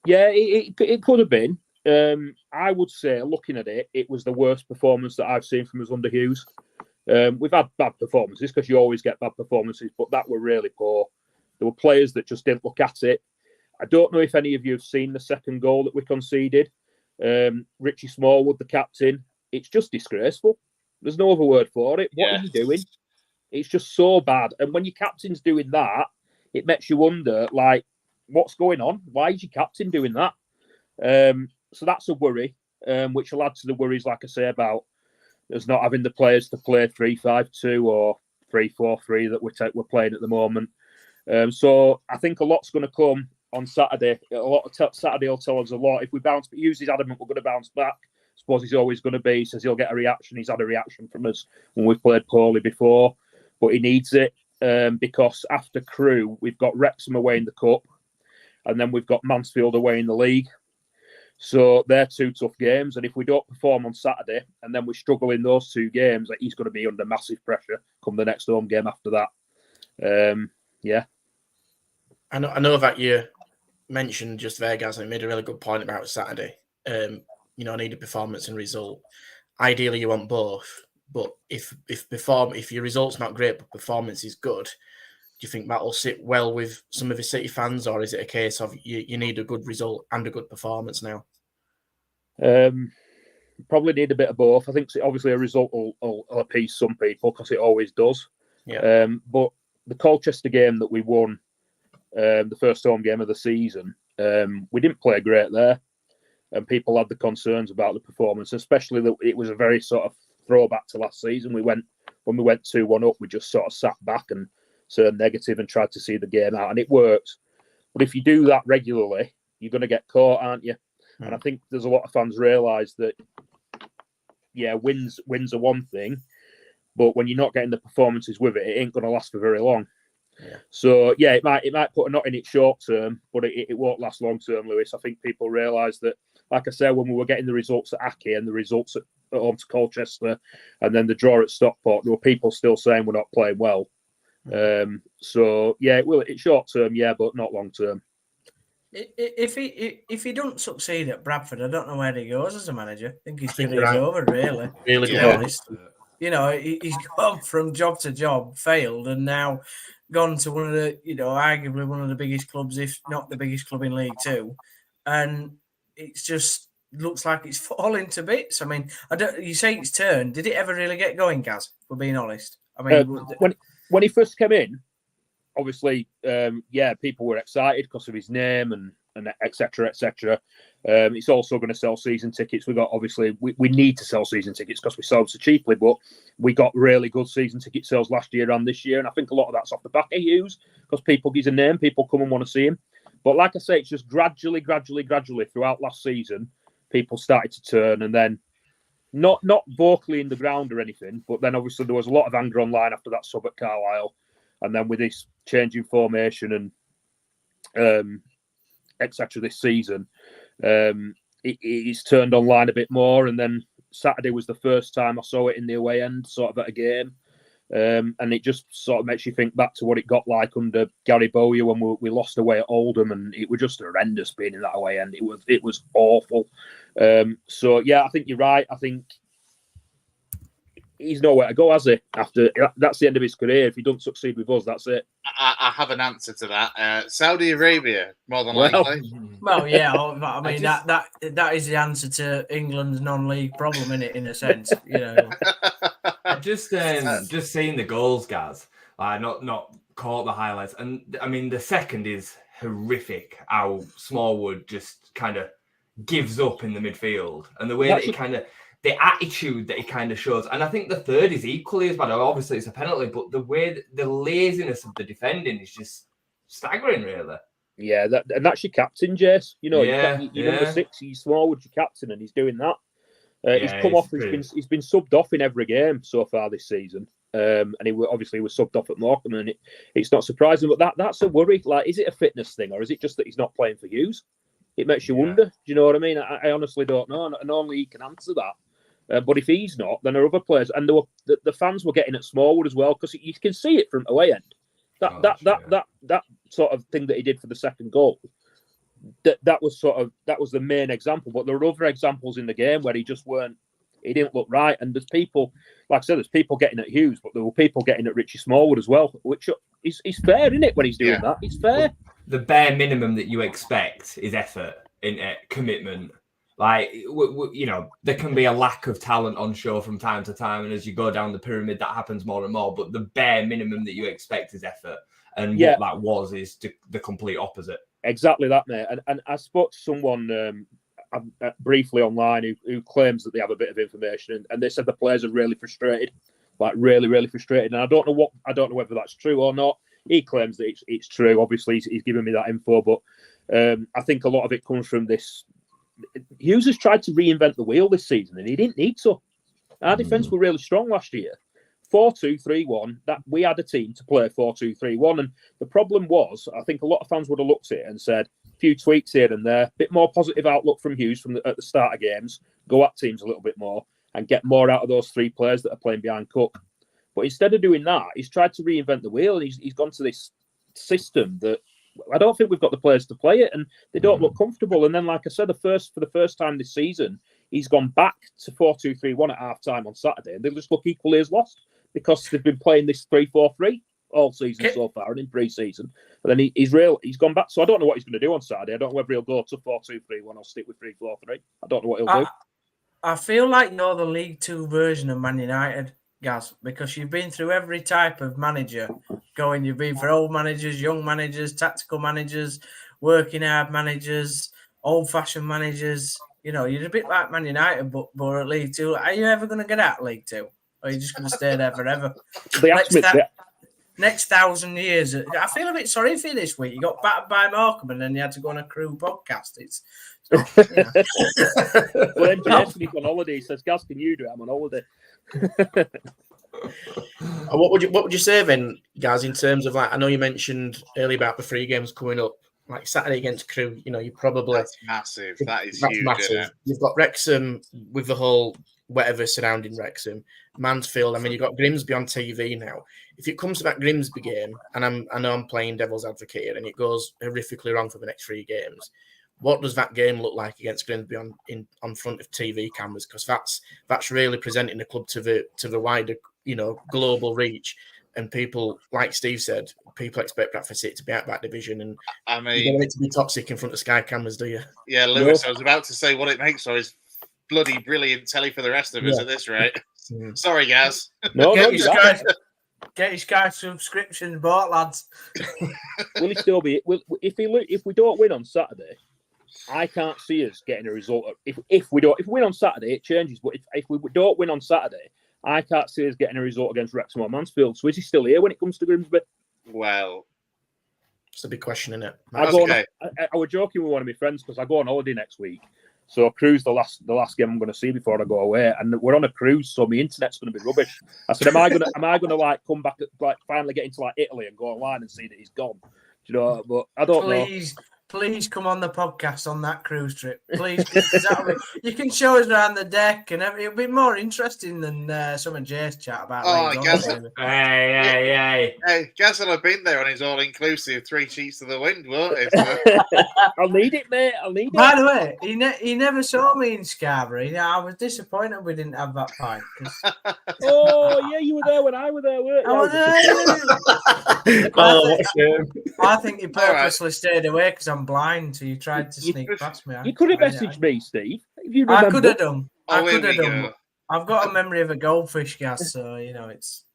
Yeah, it could have been. I would say, looking at it, it was the worst performance that I've seen from us under Hughes. We've had bad performances because you always get bad performances, but that were really poor. There were players that just didn't look at it. I don't know if any of you have seen the second goal that we conceded. Richie Smallwood, the captain, it's just disgraceful. There's no other word for it. What are you doing? It's just so bad. And when your captain's doing that, it makes you wonder, like, what's going on? Why is your captain doing that? So that's a worry, which will add to the worries, like I say, about us not having the players to play 3-5-2 or 3-4-3 that we're playing at the moment. So I think a lot's going to come on Saturday. Saturday will tell us a lot. If we bounce, but Hughes is adamant we're going to bounce back. I suppose he's always going to be. He says he'll get a reaction. He's had a reaction from us when we've played poorly before, but he needs it because after Crew, we've got Wrexham away in the Cup, and then we've got Mansfield away in the league. So they're two tough games, and if we don't perform on Saturday and then we struggle in those two games, he's going to be under massive pressure come the next home game after that. I know that you mentioned just there, guys. I made a really good point about Saturday. Need a performance and result. Ideally, you want both, but if your result's not great but performance is good, do you think that'll sit well with some of the City fans, or is it a case of you need a good result and a good performance now? Probably need a bit of both. I think obviously a result will appease some people because it always does. Yeah. But the Colchester game that we won, the first home game of the season, we didn't play great there, and people had the concerns about the performance, especially that it was a very sort of throwback to last season. When we went 2-1 up, we just sort of sat back and turn negative and tried to see the game out, and it worked. But if you do that regularly, you're going to get caught, aren't you? And I think there's a lot of fans realise that, yeah, wins are one thing, but when you're not getting the performances with it, it ain't going to last for very long. Yeah. So yeah, it might put a knot in it short term, but it won't last long term, Lewis. I think people realise that, like I said, when we were getting the results at Aki and the results at home to Colchester, and then the draw at Stockport, there were people still saying we're not playing well. So yeah, it's short term, yeah, but not long term. If he don't succeed at Bradford, I don't know where he goes as a manager. I think his career's over, really. Really to be honest. You know, he's gone from job to job, failed, and now gone to one of the, arguably one of the biggest clubs, if not the biggest club in League Two, and it's just looks like it's falling to bits. I mean, you say it's turned. Did it ever really get going, Gaz? If we're being honest. I mean, when he first came in, obviously, people were excited because of his name and etc. etc. It's also going to sell season tickets. We need to sell season tickets because we sold so cheaply, but we got really good season ticket sales last year and this year, and I think a lot of that's off the back of Hughes because he's a name, people come and want to see him. But like I say, it's just gradually throughout last season, people started to turn, and then not vocally in the ground or anything, but then obviously there was a lot of anger online after that sub at Carlisle, and then with this change in formation and etc. this season, it's turned online a bit more. And then Saturday was the first time I saw it in the away end, sort of at a game, and it just sort of makes you think back to what it got like under Gary Bowyer when we lost away at Oldham, and it was just horrendous being in that away end. It was awful. So yeah, I think you're right. I think he's nowhere to go, has he? After that's the end of his career. If he doesn't succeed with us, that's it. I have an answer to that. Saudi Arabia, more than likely. Well, yeah. I mean, that is the answer to England's non-league problem, isn't it? In a sense, I just seeing the goals, Gaz. Not caught the highlights, and I mean the second is horrific. How Smallwood just kind of gives up in the midfield, and the way that he kind of. The attitude that he kind of shows. And I think the third is equally as bad. Obviously, it's a penalty, but the way the laziness of the defending is just staggering, really. Yeah, that's your captain, Jace. You're number 6, he's Smallwood, your captain, and he's doing that. He's come off, he's been subbed off in every game so far this season. And he obviously was subbed off at Morecambe, and it's not surprising, but that's a worry. Like, is it a fitness thing, or is it just that he's not playing for Hughes? It makes you wonder. Do you know what I mean? I honestly don't know, and only he can answer that. But if he's not, then there are other players, and the fans were getting at Smallwood as well, because you can see it from away end. That sort of thing that he did for the second goal. That was the main example. But there are other examples in the game where he didn't look right. And there's people, like I said, there's people getting at Hughes, but there were people getting at Richie Smallwood as well, which is fair, isn't it? When he's doing that, it's fair. The bare minimum that you expect is effort, in commitment. Like, there can be a lack of talent on show from time to time, and as you go down the pyramid, that happens more and more. But the bare minimum that you expect is effort, and what that was is the complete opposite. Exactly that, mate. And I spoke to someone briefly online who claims that they have a bit of information, and they said the players are really frustrated, like really, really frustrated. And I don't know whether that's true or not. He claims that it's true. Obviously, he's given me that info, but I think a lot of it comes from this. Hughes has tried to reinvent the wheel this season, and he didn't need to. Our defence were really strong last year. 4-2-3-1, that we had a team to play 4-2-3-1. And the problem was, I think a lot of fans would have looked at it and said, a few tweaks here and there, a bit more positive outlook from Hughes at the start of games, go at teams a little bit more and get more out of those 3 players that are playing behind Cook. But instead of doing that, he's tried to reinvent the wheel, and he's gone to this system that I don't think we've got the players to play it, and they don't look comfortable. And then, like I said, for the first time this season, he's gone back to 4-2-3-1 at half-time on Saturday, and they just look equally as lost because they've been playing this 3-4-3 all season so far and in pre-season. But then he's gone back. So I don't know what he's going to do on Saturday. I don't know whether he'll go to 4-2-3-1 or stick with 3-4-3. I don't know what he'll do. I feel like you're the League Two version of Man United, Gaz, because you've been through every type of manager going. You've been for old managers, young managers, tactical managers, working hard managers, old-fashioned managers. You're a bit like Man United, but at League Two. Are you ever going to get out League Two? Or are you just going to stay there forever? next 1,000 years. I feel a bit sorry for you this week. You got battered by Morecambe and then you had to go on a Crew podcast. It's not, you know. Well, then Jason, he's on holiday. He says, Gaz, can you do it? I'm on holiday. What would you say then, guys, in terms of, like, I know you mentioned earlier about the 3 games coming up, like Saturday against Crew, you know, you probably... That's massive. That's huge, massive. isn't it? You've got Wrexham with the whole whatever surrounding Wrexham, Mansfield. I mean, you've got Grimsby on TV now. If it comes to that Grimsby game, and I know I'm playing devil's advocate here, and it goes horrifically wrong for the next 3 games, what does that game look like against Grimsby on front of TV cameras? Because that's really presenting the club to the wider, you know, global reach. And people, like Steve said, people expect Bradford City to be out that division, and I mean, you don't want it to be toxic in front of Sky cameras, do you? Yeah, Lewis, I was about to say what it makes for is bloody brilliant telly for the rest of us at this rate. Sorry, Gaz. No, get your Sky subscriptions bought, lads. Will he still be? If we don't win on Saturday, I can't see us getting a result. If we win on Saturday, it changes. But if we don't win on Saturday, I can't see us getting a result against Wrexham or Mansfield. So is he still here when it comes to Grimsby? Well, it's a big question, isn't it? I was joking with one of my friends because I go on holiday next week. So a cruise the last game I'm going to see before I go away, and we're on a cruise, so my internet's going to be rubbish. I said, am I going to like come back, like finally get into like Italy and go online and see that he's gone? Do you know? But I don't know. Please come on the podcast on that cruise trip. Please, you can show us around the deck, and it'll be more interesting than some of Jay's chat about. Hey, Gaz will have been there on his all-inclusive 3 sheets to the wind, won't it? I'll need it, mate. I'll need it. By the way, he never saw me in Scarborough. I was disappointed we didn't have that fight. Oh, yeah, you were there when I was there, weren't you? I was there. What a shame. I think you purposely stayed away because I'm blind, so you tried to sneak past me. You could have messaged me, Steve. I could have done. I could have done. I've got a memory of a goldfish, Gas, so you know it's.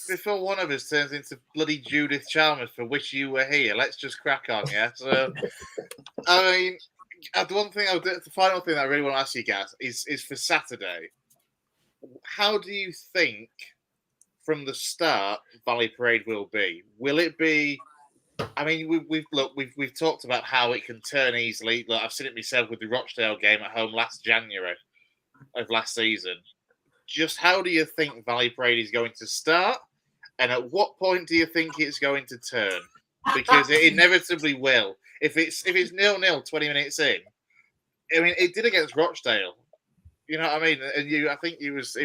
Before one of us turns into bloody Judith Chalmers for "Wish You Were Here," let's just crack on, yeah. So, I mean, the final thing that I really want to ask you guys is for Saturday. How do you think, from the start, Valley Parade will be? Will it be? I mean, we've talked about how it can turn easily. Look, I've seen it myself with the Rochdale game at home last January of last season. Just how do you think Valley Parade is going to start, and at what point do you think it's going to turn? Because it inevitably will. If it's 0-0 20 minutes in, I mean, it did against Rochdale. You know what I mean? And I think it was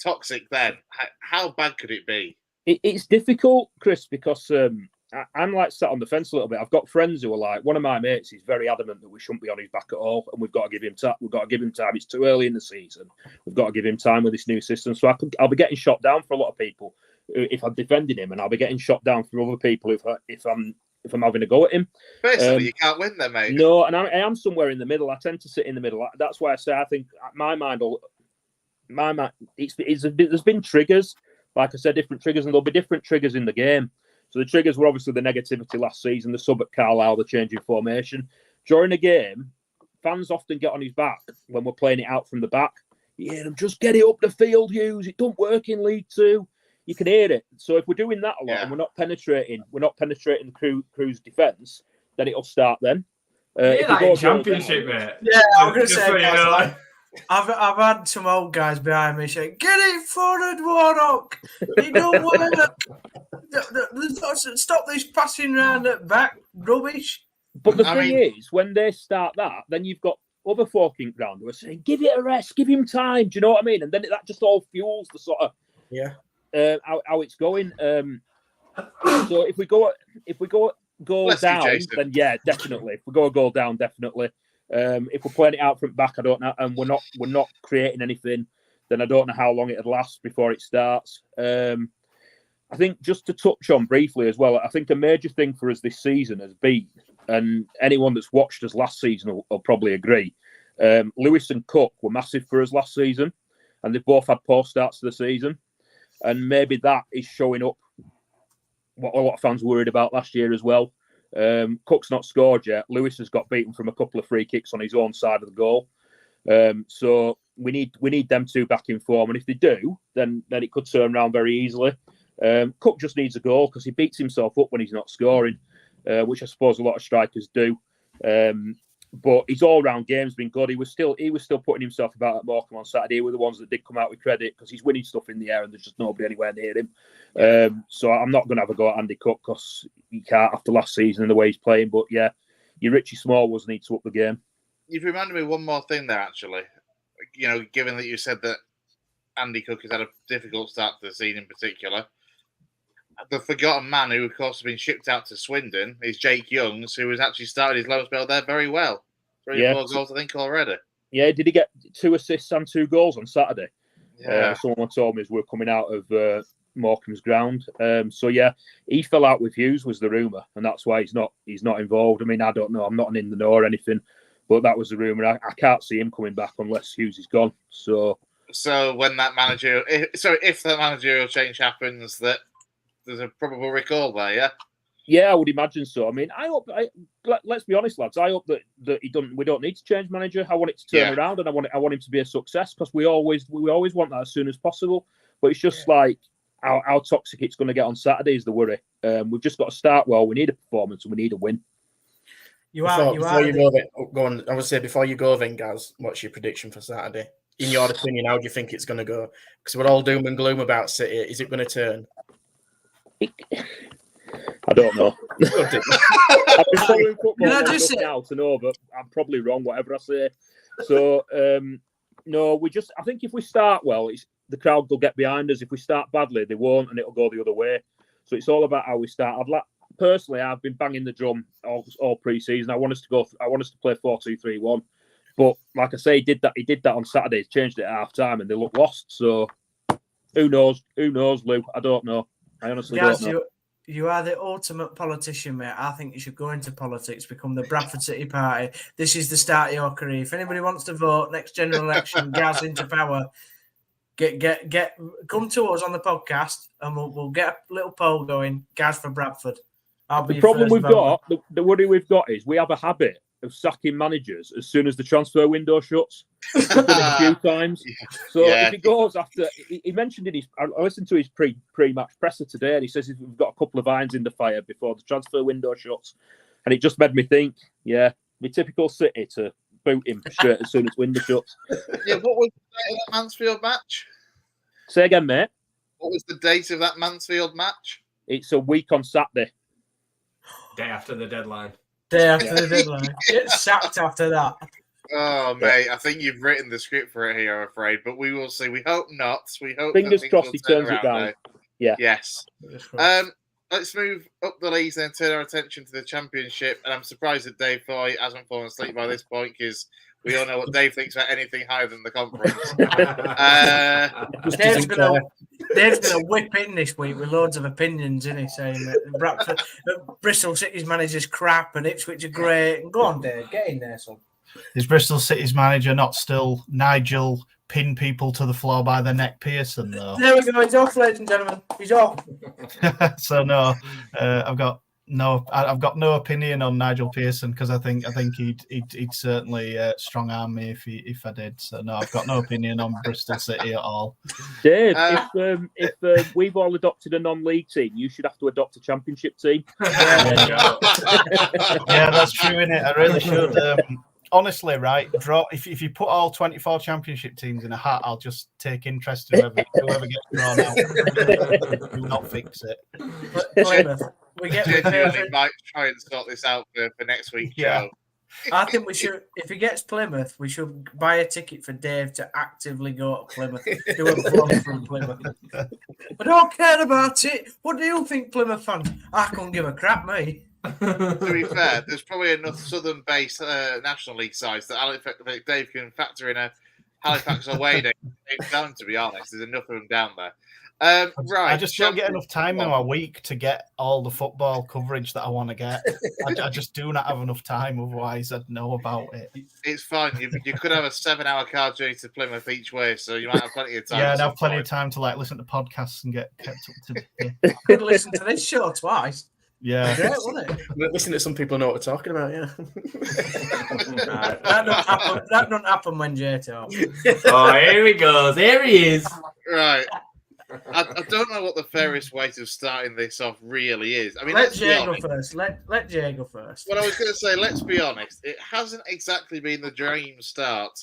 toxic then. How bad could it be? It's difficult, Chris, because I'm like sat on the fence a little bit. I've got friends who are like, one of my mates is very adamant that we shouldn't be on his back at all, and we've got to give him time. We've got to give him time. It's too early in the season. We've got to give him time with this new system. So I'll be getting shot down for a lot of people if I'm defending him, and I'll be getting shot down for other people if I'm having a go at him. Basically, you can't win them, mate. No, and I am somewhere in the middle. I tend to sit in the middle. That's why I say I think my mind. There's been triggers. Like I said, different triggers, and there'll be different triggers in the game. So the triggers were obviously the negativity last season, the sub at Carlisle, the change in formation. During a game, fans often get on his back when we're playing it out from the back. You hear them, just get it up the field, Hughes. It don't work in League Two. You can hear it. So if we're doing that a lot and we're not penetrating the Crew's defence, then it'll start then. Championship, mate. Yeah, I'm going to say I've had some old guys behind me saying, "Get it forward, Warnock. You don't want to stop this passing round at back rubbish." But the thing is, when they start that, then you've got other folk in ground who are saying, "Give it a rest, give him time." Do you know what I mean? And then that just all fuels the sort of how it's going. So if we go down, then yeah, definitely. If we go a goal down, definitely. If we're playing it out front back, I don't know, and we're not creating anything, then I don't know how long it'd last before it starts. I think just to touch on briefly as well, I think a major thing for us this season has been, and anyone that's watched us last season will probably agree, Lewis and Cook were massive for us last season, and they've both had poor starts to the season, and maybe that is showing up what a lot of fans were worried about last year as well. Cook's not scored yet. Lewis has got beaten from a couple of free kicks on his own side of the goal. So we need them two back in form, and if they do, then it could turn around very easily. Cook just needs a goal because he beats himself up when he's not scoring, which I suppose a lot of strikers do. But his all-round game's been good. He was still putting himself about at Morecambe on Saturday. He were the ones that did come out with credit because he's winning stuff in the air and there's just nobody anywhere near him. So I'm not going to have a go at Andy Cook because he can't after last season and the way he's playing. But yeah, your Richie Smallwoods need to up the game. You've reminded me of one more thing there, actually. Given that you said that Andy Cook has had a difficult start to the season in particular, the forgotten man who, of course, has been shipped out to Swindon is Jake Youngs, who has actually started his loan spell there very well. 3 or 4 goals, I think, already. Yeah, did he get 2 assists and 2 goals on Saturday? Yeah. Someone told me as we're coming out of Morecambe's ground. So yeah, he fell out with Hughes was the rumour, and that's why he's not involved. I mean, I don't know. I'm not in the know or anything, but that was the rumour. I can't see him coming back unless Hughes is gone. So when that if that managerial change happens, that there's a probable recall there, yeah? Yeah, I would imagine so. I mean, let's be honest, lads. I hope that we don't need to change manager. I want it to turn around, and I want him to be a success because we always want that as soon as possible. But it's just like how toxic it's going to get on Saturday is the worry. We've just got to start well. We need a performance and we need a win. Before you go then, Gaz, what's your prediction for Saturday? In your opinion, how do you think it's going to go? Because we're all doom and gloom about City. Is it going to turn? I don't know. I've been following football now to know, but I'm probably wrong, whatever I say. So, no, I think if we start well, the crowd will get behind us. If we start badly, they won't, and it'll go the other way. So it's all about how we start. Personally, I've been banging the drum all pre-season. I want us to play 4-2-3-1. But like I say, he did that on Saturday. He's changed it at half time, and they look lost. So who knows? Who knows, Lou? I don't know. I honestly don't know. You are the ultimate politician, mate. I think you should go into politics, become the Bradford City Party. This is the start of your career. If anybody wants to vote next general election, Gaz into power, come to us on the podcast, and we'll get a little poll going. Gaz for Bradford. The problem we've got, the worry we've got is we have a habit of sacking managers as soon as the transfer window shuts. We've done it a few times. So if it goes after, he mentioned I listened to his pre-match presser today, and he says we've got a couple of irons in the fire before the transfer window shuts, and it just made me think, the typical City to boot him straight as soon as window shuts. Yeah, what was the date of that Mansfield match? Say again, mate. What was the date of that Mansfield match? It's a week on Saturday. Day after the deadline. Get sacked after that. Oh, mate, I think you've written the script for it here, I'm afraid, but we will see. We hope not. We hope fingers crossed he turns it down. Yeah. Yes. Let's move up the leagues and turn our attention to the Championship. And I'm surprised that Dave Foy hasn't fallen asleep by this point because we all know what Dave thinks about anything higher than the conference. Dave's going to whip in this week with loads of opinions, isn't he? Saying that Bristol City's manager's crap and Ipswich are great. Go on, Dave, get in there, son. Is Bristol City's manager not still Nigel pin people to the floor by their neck Pearson, though? There we go. He's off, ladies and gentlemen. He's off. So no, I've got no opinion on Nigel Pearson because I think he'd certainly strong arm me if I did. So no, I've got no opinion on Bristol City at all. Dave, if we've all adopted a non-league team, you should have to adopt a Championship team. Yeah, that's true, innit? I really should. Honestly, right? If you put all 24 Championship teams in a hat, I'll just take interest in whoever gets drawn out. Do not fix it. Plymouth. Genuinely might try and sort this out for next week's show. I think we should, if he gets Plymouth, we should buy a ticket for Dave to actively go to Plymouth, do a vlog from Plymouth. I don't care about it. What do you think, Plymouth fans? I couldn't give a crap, me. To be fair, there's probably enough southern-based National League sides that Dave can factor in a Halifax away day. Down, to be honest, there's enough of them down there. Right, I just don't get enough time in my week to get all the football coverage that I want to get. I just do not have enough time. Otherwise, I'd know about it. It's fine. You could have a 7-hour car journey to Plymouth each way, so you might have plenty of time. Yeah, I'd have plenty of time to listen to podcasts and get kept up to date. Could listen to this show twice. Yeah, great, wasn't it? Listen to some people know what we're talking about. Yeah, that don't happen when Jay talks. Oh, here he goes. Here he is. Right. I don't know what the fairest way of starting this off really is. I mean, let Jay go first. Let Jay go first. Well, I was going to say, let's be honest. It hasn't exactly been the dream start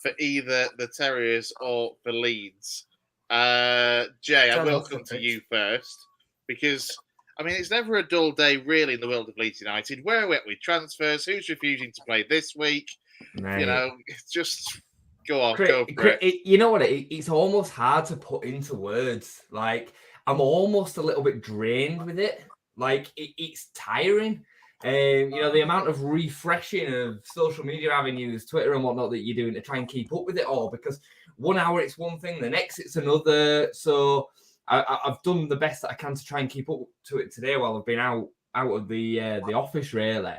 for either the Terriers or for Leeds. Jay, I will come to you first because, I mean, it's never a dull day really in the world of Leeds United. Where are we at with transfers? Who's refusing to play this week? Mate. You know, it's just go on, go for it. You know what? It's almost hard to put into words. Like, I'm almost a little bit drained with it. Like, it's tiring. You know, the amount of refreshing of social media avenues, Twitter and whatnot that you're doing to try and keep up with it all, because 1 hour it's one thing, the next it's another. So I've done the best that I can to try and keep up to it today while I've been out of the office, really.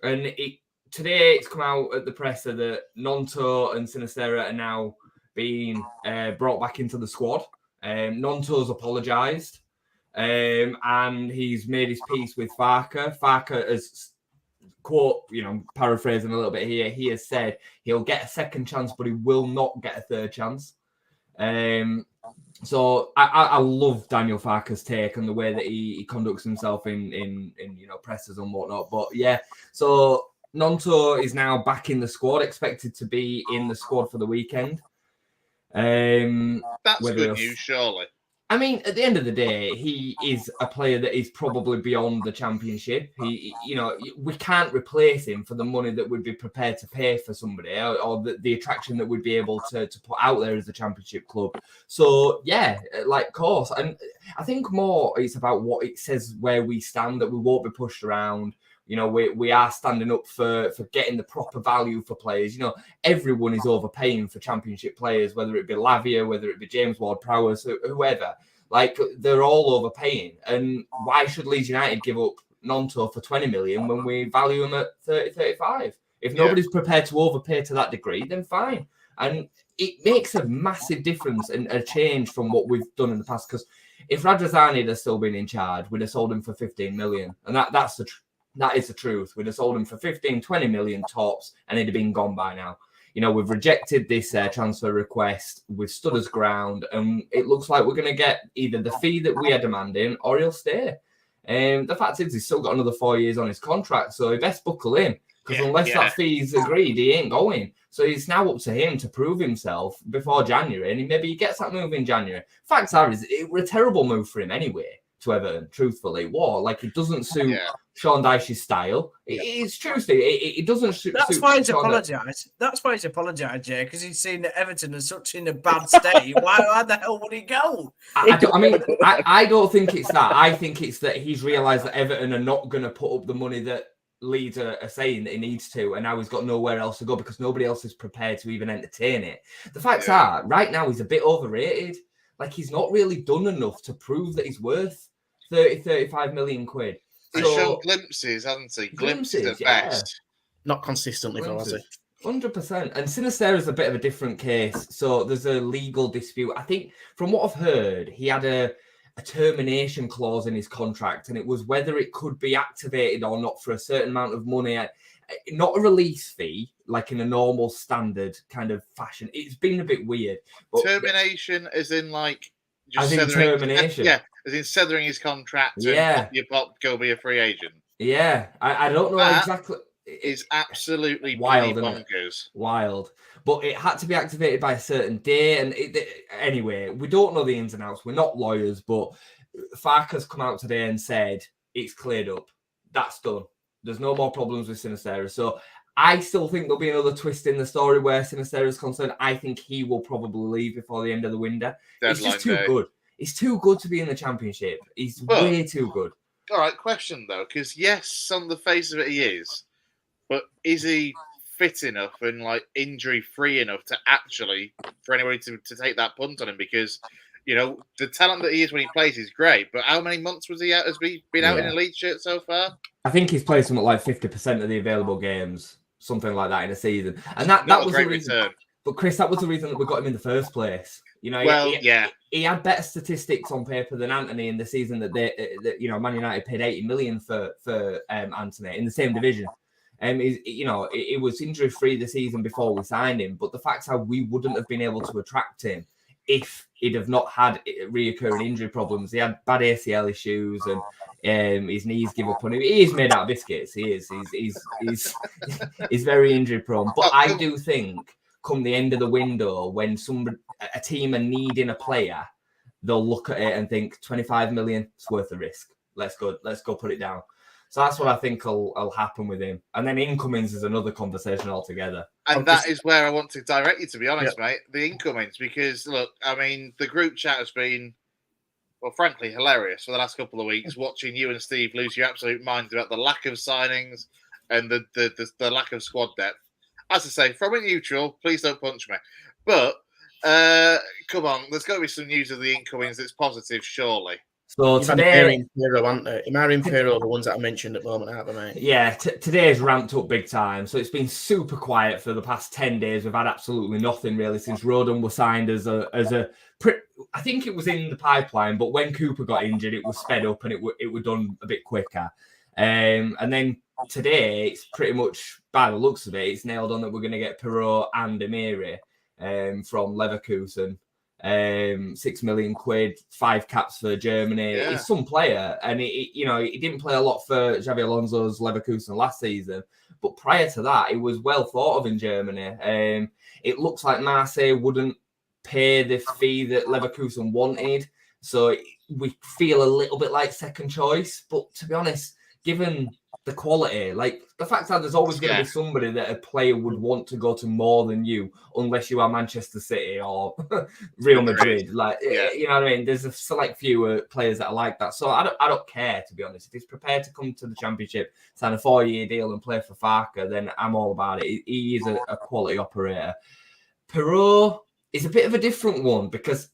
And today it's come out at the presser that Nonto and Sinistera are now being brought back into the squad. Nonto's apologised. And he's made his peace with Farke. Farke has, quote, you know, paraphrasing a little bit here, he has said he'll get a second chance, but he will not get a third chance. So I love Daniel Farke's take and the way that he conducts himself in you know, presses and whatnot. But yeah, so Nonto is now back in the squad, expected to be in the squad for the weekend. That's good news, surely. I mean, at the end of the day, he is a player that is probably beyond the Championship. You know, we can't replace him for the money that we'd be prepared to pay for somebody, or the attraction that we'd be able to put out there as a Championship club. So yeah, like, of course, and I think more it's about what it says where we stand, that we won't be pushed around. You know, we are standing up for getting the proper value for players. You know, everyone is overpaying for Championship players, whether it be Lavia, whether it be James Ward-Prowse, whoever. Like, they're all overpaying. And why should Leeds United give up Nonto for 20 million when we value him at 30, 35? If nobody's prepared to overpay to that degree, then fine. And it makes a massive difference and a change from what we've done in the past. Because if Radrazani had still been in charge, we'd have sold him for 15 million. And that is the truth. We'd have sold him for 15, 20 million tops, and he'd have been gone by now. You know, we've rejected this transfer request. We've stood his ground, and it looks like we're going to get either the fee that we are demanding or he'll stay. The fact is, he's still got another 4 years on his contract, so he best buckle in, because unless that fee's agreed, he ain't going. So it's now up to him to prove himself before January, and maybe he gets that move in January. Facts are, it was a terrible move for him anyway to Everton, truthfully. Like, it doesn't suit Sean Dyche's style. It's true, Steve. It doesn't suit. That's why he's apologised. That's why he's apologised, Jay, because he's seen that Everton is such in a bad state. Why the hell would he go? I don't think it's that. I think it's that he's realised that Everton are not going to put up the money that Leeds are saying that he needs to, and now he's got nowhere else to go because nobody else is prepared to even entertain it. The facts are, right now, he's a bit overrated. Like, he's not really done enough to prove that he's worth 30, 35 million quid. He's shown glimpses, hasn't he? Glimpses at best. Not consistently, though, has he? 100%. And Sinistera is a bit of a different case. So there's a legal dispute. I think from what I've heard, he had a termination clause in his contract, and it was whether it could be activated or not for a certain amount of money. Not a release fee, like in a normal standard kind of fashion. It's been a bit weird. But termination as in like... Just as in termination. Yeah, as in severing his contract and go be a free agent. Yeah, I don't know exactly. It's absolutely wild, bonkers. Wild. But it had to be activated by a certain day. And anyway, we don't know the ins and outs. We're not lawyers, but Farke's come out today and said it's cleared up. That's done. There's no more problems with Sinistera. So I still think there'll be another twist in the story where Sinistera is concerned. I think he will probably leave before the end of the window. It's just too good. It's too good to be in the Championship. He's way too good. All right, question though, because yes, on the face of it, he is. But is he fit enough and like injury free enough to actually for anybody to take that punt on him? Because you know the talent that he is when he plays is great. But how many months was he out? Has he been out in a Leeds shirt so far? I think he's played something like 50% of the available games. Something like that in a season, and that was the reason. Return. But Chris, that was the reason that we got him in the first place. You know, he had better statistics on paper than Anthony in the season that Man United paid 80 million for Anthony in the same division. It was injury free the season before we signed him, but the fact how we wouldn't have been able to attract him if he'd have not had reoccurring injury problems. He had bad ACL issues and his knees give up on him. He is made out of biscuits. He is. He's very injury prone. But I do think come the end of the window, when a team are needing a player, they'll look at it and think 25 million is worth the risk. Let's go put it down. So that's what I think will happen with him. And then incomings is another conversation altogether. And that is where I want to direct you, to be honest, mate. The incomings, because look, I mean, the group chat has been, well, frankly, hilarious for the last couple of weeks. Watching you and Steve lose your absolute minds about the lack of signings and the lack of squad depth. As I say, from a neutral, please don't punch me. But come on, there's got to be some news of the incomings that's positive, surely. So today, Imari and Pirro, the ones that I mentioned at the moment, aren't they, mate? Yeah, today's ramped up big time. So it's been super quiet for the past 10 days. We've had absolutely nothing really since Rodon was signed as a. I think it was in the pipeline, but when Cooper got injured, it was sped up and it was done a bit quicker. And then today, it's pretty much, by the looks of it, it's nailed on that we're going to get Pirro and Imari from Leverkusen. 6 million quid, 5 caps for Germany. Yeah. He's some player, and he didn't play a lot for Xabi Alonso's Leverkusen last season, but prior to that, he was well thought of in Germany. It looks like Marseille wouldn't pay the fee that Leverkusen wanted, so we feel a little bit like second choice. But to be honest, given the quality, like the fact that there's always going to be somebody that a player would want to go to more than you, unless you are Manchester City or Real Madrid. Like, you know what I mean? There's a select few players that are like that. So I don't care, to be honest. If he's prepared to come to the Championship, sign a 4-year deal and play for Farke, then I'm all about it. He is a quality operator. Pirro is a bit of a different one because,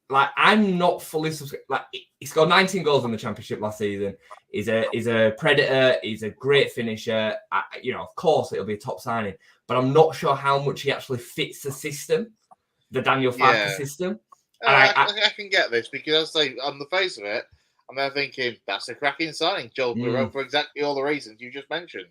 like, I'm not fully subscribed. Like, he scored 19 goals in the Championship last season. He's a predator. He's a great finisher. Of course, it'll be a top signing. But I'm not sure how much he actually fits the system, the Daniel Farke system. I can get this because, I say, on the face of it, I'm there thinking that's a cracking signing, Joel Pirro, for exactly all the reasons you just mentioned.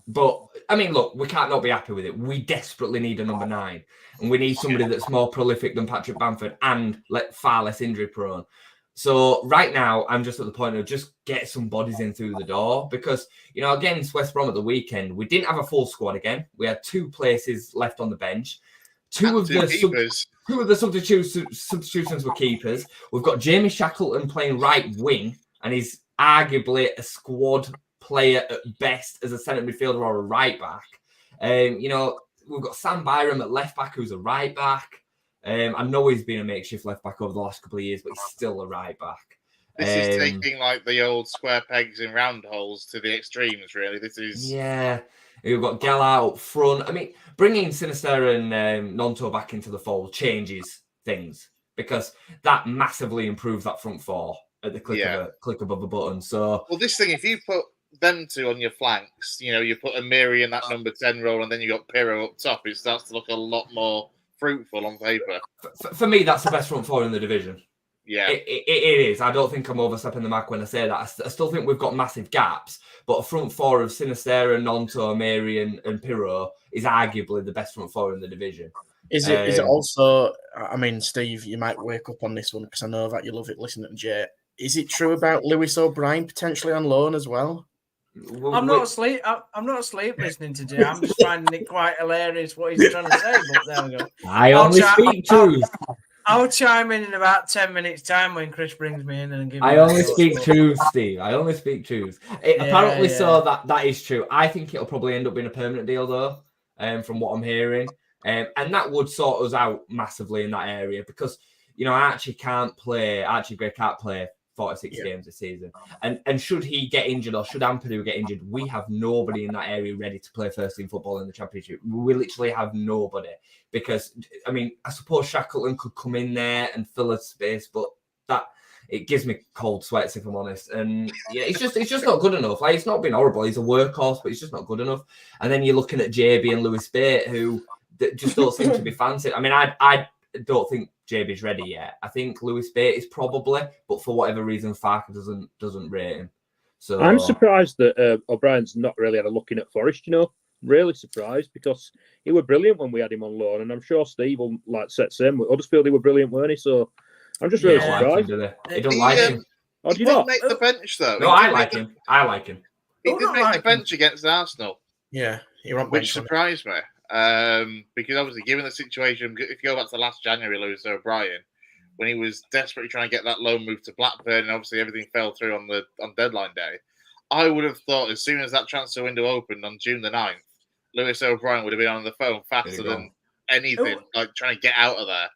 But I mean, look, we can't not be happy with it. We desperately need a number 9, and we need somebody that's more prolific than Patrick Bamford and far less injury prone. So right now, I'm just at the point of just get some bodies in through the door because, against West Brom at the weekend, we didn't have a full squad again. We had 2 places left on the bench. Two of the substitutions were keepers. We've got Jamie Shackleton playing right wing, and he's arguably a squad player at best as a centre midfielder or a right back. We've got Sam Byram at left back, who's a right back. I know he's been a makeshift left back over the last couple of years, but he's still a right back. This is taking like the old square pegs in round holes to the extremes, really. This is We've got Gala up front. I mean, bringing Sinisterra and Nonto back into the fold changes things because that massively improves that front four at the click of a button. So, well, this thing, if you put them 2 on your flanks, you put Amiri in that number 10 role, and then you got Pirro up top, it starts to look a lot more fruitful on paper. For me, that's the best front four in the division. Yeah, it is. I don't think I'm overstepping the mark when I say that. I still think we've got massive gaps, but a front four of Sinisterra, Nonto, Amiri, and Pirro is arguably the best front four in the division. Is it also? I mean, Steve, you might wake up on this one because I know that you love it listening to Jay. Is it true about Lewis O'Brien potentially on loan as well? I'm not asleep. I'm not asleep listening to Jay. I'm just finding it quite hilarious what he's trying to say. But there we go. I only speak truth. I'll chime in about 10 minutes' time when Chris brings me in and give. I only speak truth, Steve. I only speak truth. Apparently, so that is true. I think it'll probably end up being a permanent deal, though, from what I'm hearing, and that would sort us out massively in that area because Archie can't play 46 games this season. And should he get injured or should Ampadu get injured, we have nobody in that area ready to play first team football in the Championship. We literally have nobody because, I mean, I suppose Shackleton could come in there and fill a space, but it gives me cold sweats if I'm honest. And yeah, it's just not good enough. Like, it's not been horrible. He's a workhorse, but it's just not good enough. And then you're looking at JB and Lewis Bate, who just don't seem to be fancied. I mean, I don't think JB's ready yet. I think Lewis Bate is probably, but for whatever reason, Farke doesn't rate him. So I'm surprised that O'Brien's not really had a look in at Forest. Really surprised because he was brilliant when we had him on loan, and I'm sure Steve will say the same. Huddersfield, he were brilliant, weren't he? So I'm just really surprised. He don't like him. Oh, do you won't not? make the bench though. No, I like him. I like him. He did make the bench against Arsenal. Yeah, which surprised me. Because obviously, given the situation, if you go back to last January, Lewis O'Brien, when he was desperately trying to get that loan move to Blackburn, and obviously everything fell through on deadline day, I would have thought as soon as that transfer window opened on June the 9th, Lewis O'Brien would have been on the phone faster than anything, like trying to get out of there.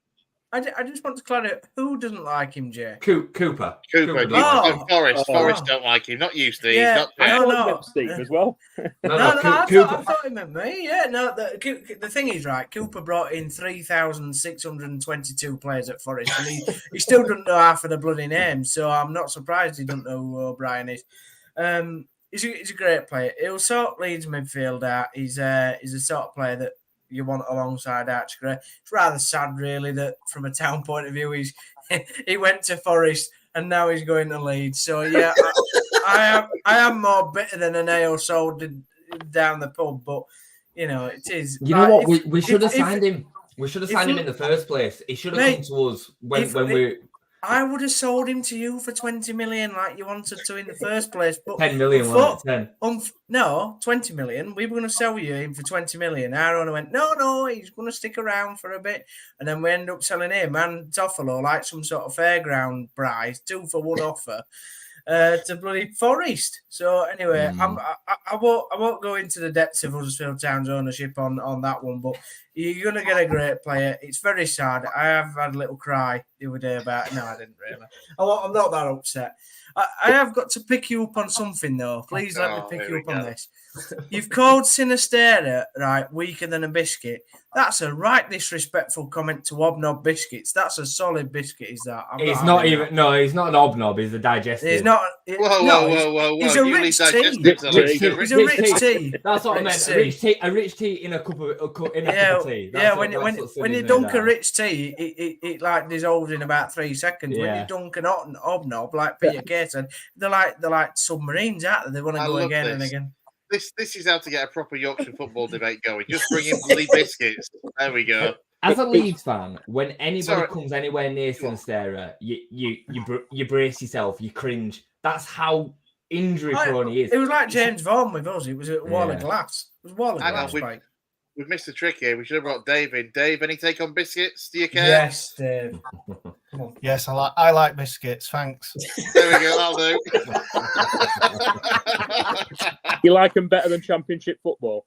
I just want to clarify, who doesn't like him, Jay? Cooper. Forest don't like him, not you, Steve. Yeah, not Steve as well. I thought he meant me. Yeah, no, the thing is, right, Cooper brought in 3,622 players at Forest, and he still doesn't know half of the bloody names, so I'm not surprised he doesn't know who O'Brien is. He's a great player. He'll sort Leeds midfield out. He's a sort of player that you want alongside Archie. It's rather sad, really, that from a town point of view, he went to Forest and now he's going to Leeds. So yeah, I am more bitter than a nail sold down the pub, but you know it is. You know what? We should have signed him. We should have signed him in the first place. He should have come to us when we. I would have sold him to you for 20 million like you wanted to in the first place. But 10 million, wasn't it? No, 20 million. We were going to sell you him for 20 million. Our owner went, no, he's going to stick around for a bit. And then we end up selling him and Toffolo like some sort of fairground prize, 2 for 1 offer. To bloody Forest. So anyway, I won't go into the depths of Huddersfield Town's ownership on that one, but you're going to get a great player. It's very sad. I have had a little cry the other day about it. No, I didn't really. I'm not that upset. I have got to pick you up on something, though. Please let me pick you up on this. You've called Sinistera, right, weaker than a biscuit. That's a right disrespectful comment to Hobnob biscuits. That's a solid biscuit, is that? He's not an hobnob. He's a digestive. He's not. Whoa. He's a rich tea. He's a rich tea. That's what I meant. A rich tea in a cup of tea. When you dunk a rich tea, it like dissolves in about 3 seconds. When you dunk an hobnob, like Peter Kay said, they're like submarines, aren't they? They want to go again and again. This is how to get a proper Yorkshire football debate going. Just bring in bloody biscuits. There we go. As a Leeds fan, when anybody comes anywhere near Sinistera, you brace yourself, you cringe. That's how injury prone he is. It was like James Vaughan with us. It was a wall of glass. It was a wall of glass. We've missed the trick here. We should have brought Dave in. Dave, any take on biscuits? Do you care? Yes, Dave. Yes, I like biscuits. Thanks. There we go. I'll do. You like them better than Championship football?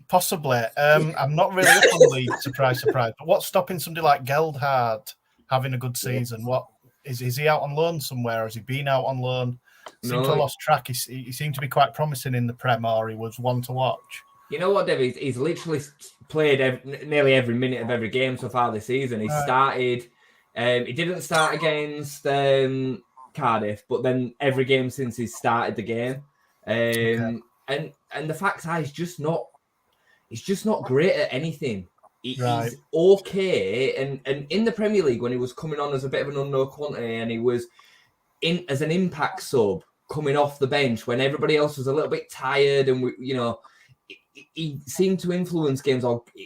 Possibly. I'm not really up on Leeds, surprise. But what's stopping somebody like Geldhard having a good season? What is he out on loan somewhere? Has he been out on loan? Seemed to have lost track. He seemed to be quite promising in the Prem, or he was one to watch. You know what, Dave? He's literally played nearly every minute of every game so far this season. He started. He didn't start against Cardiff, but then every game since he started the game. And the fact is, he's just not great at anything. He's okay, and in the Premier League when he was coming on as a bit of an unknown quantity, and he was in as an impact sub coming off the bench when everybody else was a little bit tired, and he seemed to influence games.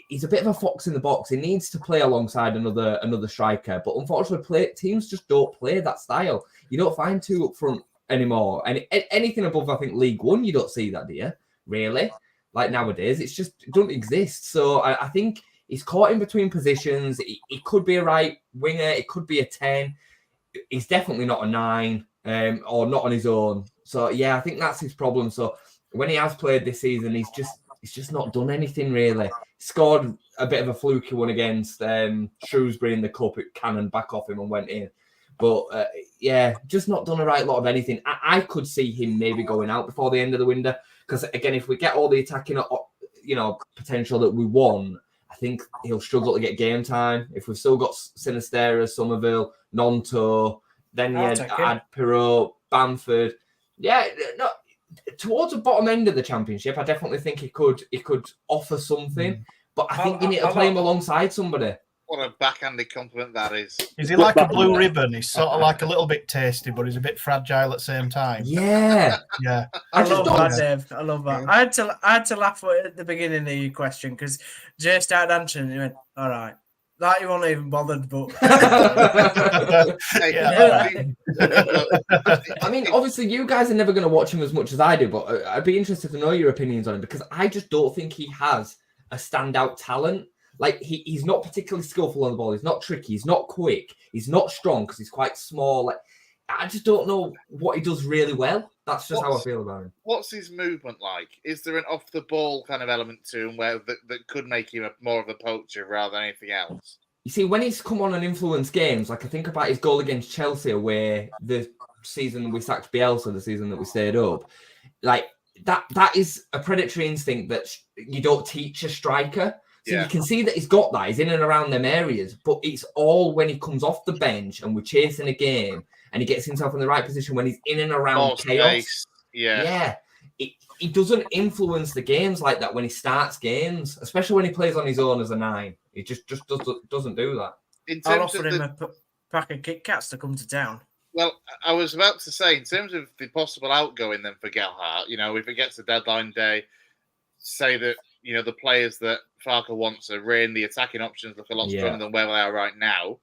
He's a bit of a fox in the box. He needs to play alongside another striker, but unfortunately, teams just don't play that style. You don't find 2 up front anymore, and anything above, I think, League One, you don't see that, do you? Really? Like nowadays, it doesn't exist. So I think he's caught in between positions. He could be a right winger. It could be a 10. He's definitely not a 9 or not on his own. So yeah, I think that's his problem. So when he has played this season, he's just not done anything really. He scored a bit of a fluky one against Shrewsbury in the cup. It cannoned back off him and went in. But just not done a right lot of anything. I could see him maybe going out before the end of the window, because again, if we get all the attacking, potential that we want, I think he'll struggle to get game time. If we've still got Sinistera, Somerville, Nonto, then you add Pirot, Bamford. Yeah, no. Towards the bottom end of the Championship, I definitely think he could offer something. But I think you need to play him alongside somebody. What a backhanded compliment that is. Is he like a blue ribbon? He's sort of like a little bit tasty, but he's a bit fragile at the same time. Yeah. Yeah. I love that, Dave. I love that. I had to laugh at the beginning of your question because Jay started answering and he went, all right. Like you weren't even bothered, but I mean, obviously, you guys are never going to watch him as much as I do, but I'd be interested to know your opinions on him because I just don't think he has a standout talent. Like, he's not particularly skillful on the ball. He's not tricky. He's not quick. He's not strong because he's quite small. Like, I just don't know what he does really well. That's just how I feel about him. What's his movement like? Is there an off-the-ball kind of element to him where that could make him more of a poacher rather than anything else? You see, when he's come on and influenced games, like I think about his goal against Chelsea away the season we sacked Bielsa, the season that we stayed up, like that is a predatory instinct that you don't teach a striker. So you can see that he's got that. He's in and around them areas, but it's all when he comes off the bench and we're chasing a game and he gets himself in the right position when he's in and around chaos. Space. Yeah. He doesn't influence the games like that when he starts games, especially when he plays on his own as a 9. He just doesn't do that. I'll offer him a pack of Kit Kats to come to town. Well, I was about to say, in terms of the possible outgoing then for Gelhardt, if it gets to deadline day, say that, the players that Farke wants are in, the attacking options look a lot stronger than where they are right now.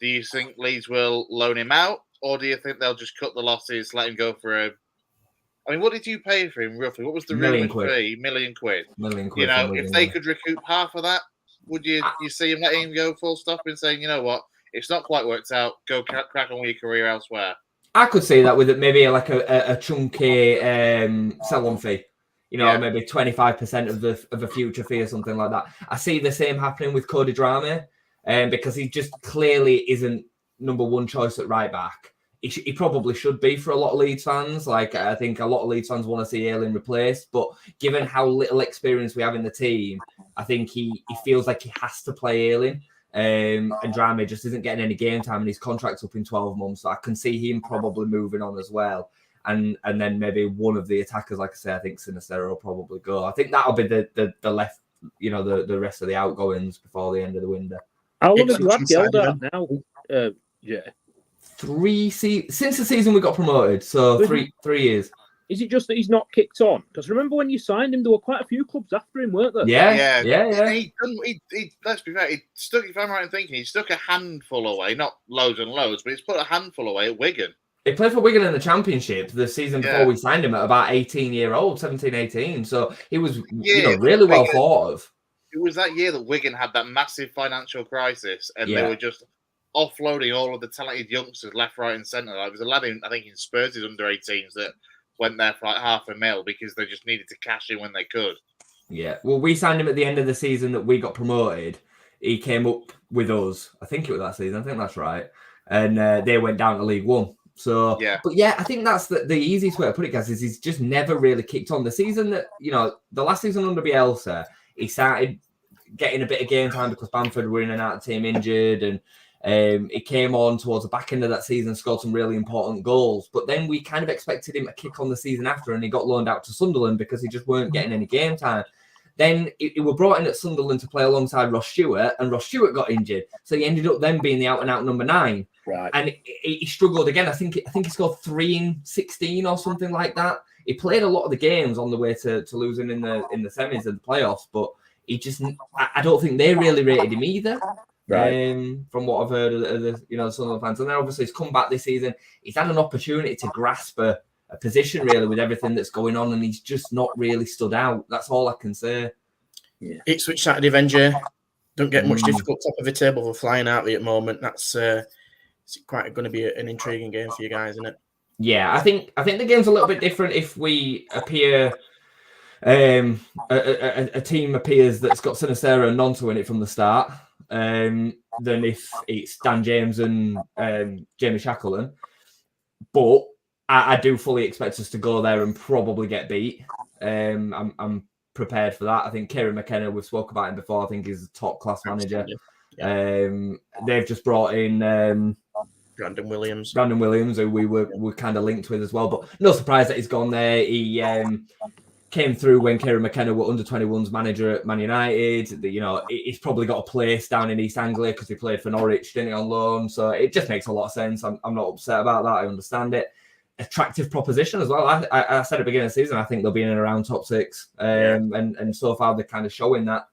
Do you think Leeds will loan him out, or do you think they'll just cut the losses, let him go for what did you pay for him roughly? What was the rumored fee? £1 million. £1 million. If they could recoup half of that, would you see him letting him go full stop and saying, you know what, it's not quite worked out, go crack on with your career elsewhere? I could see that with it, maybe like a chunky sell-on fee. Maybe 25% of a future fee or something like that. I see the same happening with Cody Drameh, because he just clearly isn't number one choice at right back. He probably should be for a lot of Leeds fans. Like, I think a lot of Leeds fans want to see Ayling replaced, but given how little experience we have in the team, I think he feels like he has to play Ayling. And Drameh just isn't getting any game time, and his contract's up in 12 months. So I can see him probably moving on as well. And then maybe one of the attackers, like I say, I think Sinisterra will probably go. I think that'll be the left, the rest of the outgoings before the end of the window. How long have you had Gelhardt now? Yeah. 3 seasons since the season we got promoted. So 3 years. Is it just that he's not kicked on? Because remember when you signed him, there were quite a few clubs after him, weren't there? Yeah. He let's be fair, he stuck, if I'm right in thinking, he stuck a handful away, not loads and loads, but he's put a handful away at Wigan. He played for Wigan in the Championship the season before we signed him at about 17, 18. So he was really well thought of. It was that year that Wigan had that massive financial crisis and they were just offloading all of the talented youngsters left, right and centre. Like, there was a lad in Spurs' under-18s that went there for like $500,000 because they just needed to cash in when they could. Yeah. Well, we signed him at the end of the season that we got promoted. He came up with us. I think it was that season. I think that's right. And they went down to League One. So, but I think that's the easiest way to put it, guys, is he's just never really kicked on. The season that, the last season under Bielsa, he started getting a bit of game time because Bamford were in and out of the team injured, and he came on towards the back end of that season, scored some really important goals. But then we kind of expected him to kick on the season after, and he got loaned out to Sunderland because he just weren't getting any game time. Then he were brought in at Sunderland to play alongside Ross Stewart, and Ross Stewart got injured. So he ended up then being the out-and-out number 9. Right. And he struggled again. I think he scored 3 in 16 or something like that. He played a lot of the games on the way to losing in the semis and the playoffs, but he just, I don't think they really rated him either. Right. From what I've heard of the Sunderland fans. And then obviously he's come back this season. He's had an opportunity to grasp a position really with everything that's going on, and he's just not really stood out. That's all I can say. Yeah. Ipswich Saturday Avenger don't get much difficult top of the table for flying out there at the moment. That's it's quite going to be an intriguing game for you guys, isn't it? Yeah, I think the game's a little bit different if we appear a team appears that's got Sinisterra and Nonto in it from the start, than if it's Dan James and Jamie Shackleton. But I do fully expect us to go there and probably get beat. I'm prepared for that. I think Kieran McKenna, we've spoke about him before, I think he's a top class manager. Yeah. They've just brought in Brandon Williams, who we were kind of linked with as well. But no surprise that he's gone there. He came through when Kieran McKenna were under-21s manager at Man United. You know, he's probably got a place down in East Anglia because he played for Norwich, didn't he, on loan? So it just makes a lot of sense. I'm not upset about that. I understand it. Attractive proposition as well. I said at the beginning of the season, I think they'll be in and around top 6. And so far they're kind of showing that.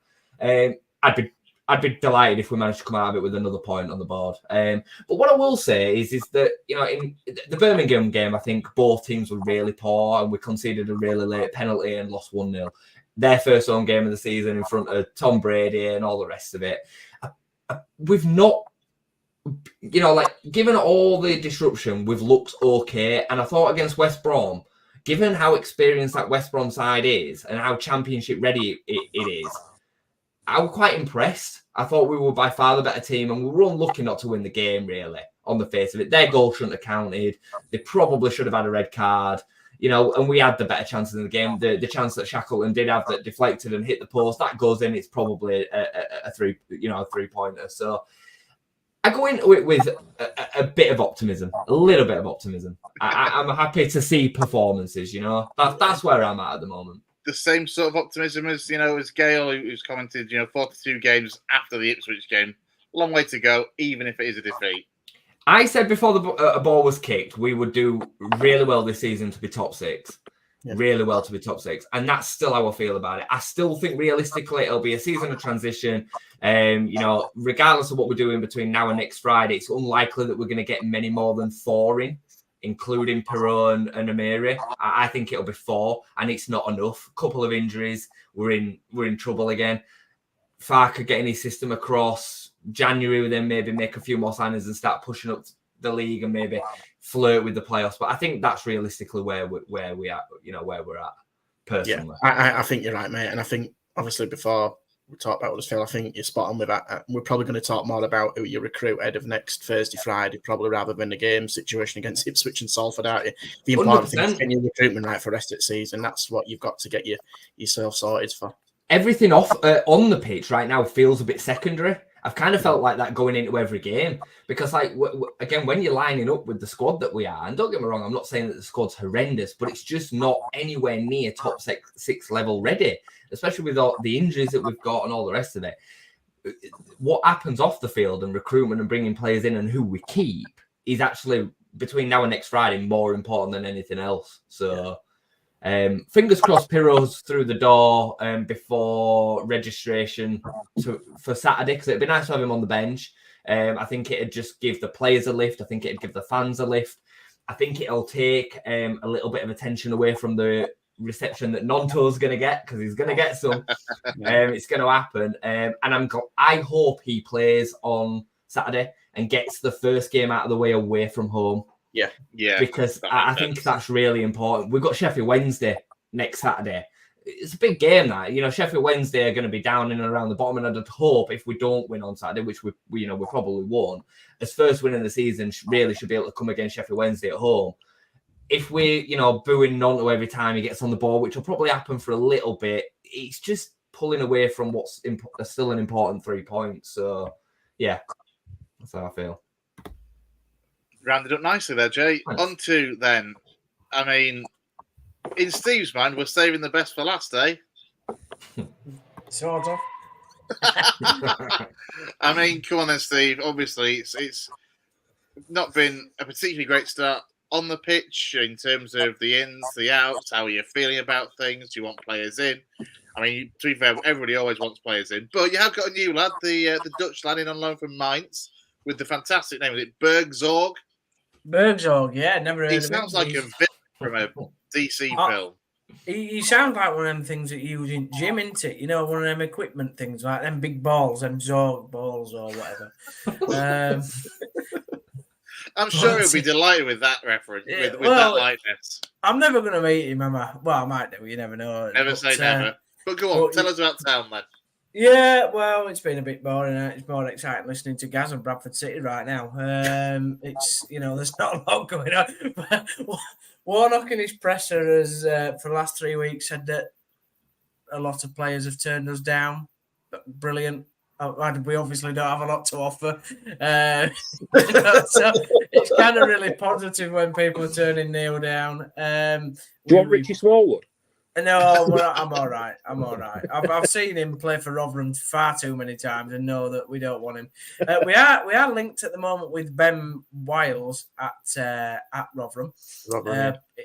I'd be delighted if we managed to come out of it with another point on the board. But what I will say is that, you know, in the Birmingham game, I think both teams were really poor and we conceded a really late penalty and lost 1-0. Their first home game of the season in front of Tom Brady and all the rest of it. We've not, you know, like, given all the disruption, we've looked okay. And I thought against West Brom, given how experienced that West Brom side is and how championship ready it is, I was quite impressed. I thought we were by far the better team and we were unlucky not to win the game, really, on the face of it. Their goal shouldn't have counted. They probably should have had a red card, you know, and we had the better chances in the game. The chance that Shackleton did have that deflected and hit the post, that goes in, it's probably a 3-pointer. So I go into it with a bit of optimism, a little bit of optimism. I'm happy to see performances, you know. That's where I'm at the moment. The same sort of optimism as, you know, as Gail, who's commented, you know, 42 games after the Ipswich game. Long way to go, even if it is a defeat. I said before a ball was kicked, we would do really well this season to be top 6. Yeah. Really well to be top 6. And that's still how I feel about it. I still think realistically it'll be a season of transition. You know, regardless of what we're doing between now and next Friday, it's unlikely that we're going to get many more than 4 in, including Perron and Amiri. I think it'll be 4, and it's not enough. A couple of injuries, we're in trouble again. Farker getting his system across. January, we then maybe make a few more signings and start pushing up the league and maybe flirt with the playoffs. But I think that's realistically where we are, you know, where we're at personally. Yeah, I think you're right, mate. And I think obviously before we talk about Huddersfield, I think you're spot on with that. We're probably going to talk more about who you recruit ahead of next Thursday, Friday, probably rather than the game situation against Ipswich and Salford, aren't you? The important thing is getting your recruitment right for the rest of the season. That's what you've got to get yourself sorted for. Everything off on the pitch right now feels a bit secondary. I've kind of felt like that going into every game because, like, again, when you're lining up with the squad that we are, and don't get me wrong, I'm not saying that the squad's horrendous, but it's just not anywhere near top 6 level ready, especially with all the injuries that we've got and all the rest of it. What happens off the field and recruitment and bringing players in and who we keep is actually, between now and next Friday, more important than anything else. So... fingers crossed Pirro's through the door before registration for Saturday, because it'd be nice to have him on the bench. I think it'd just give the players a lift. I think it'd give the fans a lift. I think it'll take a little bit of attention away from the reception that Nonto's going to get, because he's going to get some. It's going to happen. And I hope he plays on Saturday and gets the first game out of the way away from home. Yeah. Because I think that's really important. We've got Sheffield Wednesday next Saturday. It's a big game, that. You know, Sheffield Wednesday are going to be down in and around the bottom, and I'd hope if we don't win on Saturday, which we probably won't, as first win in the season, really should be able to come against Sheffield Wednesday at home. If we're, you know, booing Nonto every time he gets on the ball, which will probably happen for a little bit, it's just pulling away from what's still an important 3 points. So, yeah, that's how I feel. Rounded up nicely there, Jay. Thanks. On to then, I mean, in Steve's mind, we're saving the best for last, eh? Sort of. I mean, come on then, Steve. Obviously, it's not been a particularly great start on the pitch in terms of the ins, the outs. How are you feeling about things? Do you want players in? I mean, to be fair, everybody always wants players in. But you have got a new lad, the Dutch lad in on loan from Mainz, with the fantastic name. Is it Bergzorg? Bergzorg, yeah, never heard of him. He sounds like a villain from a DC film. He sounds like one of them things that you use in gym, isn't it? You know, one of them equipment things, like them big balls, them Zorg balls or whatever. I'm sure he'll be delighted with that reference, with that likeness. I'm never going to meet him, am I? Well, I might do, you never know. Never say never. But go on, tell us about town, then. Yeah, well, it's been a bit boring. It's more exciting listening to Gaz and Bradford City right now. It's, you know, there's not a lot going on. But Warnock and his presser has, for the last 3 weeks, said that a lot of players have turned us down. Brilliant. We obviously don't have a lot to offer. So it's kind of really positive when people are turning Neil down. Do you want Richie Smallwood? No, I'm all right. I've seen him play for Rotherham far too many times and know that we don't want him. We are linked at the moment with Ben Wiles at Rotherham.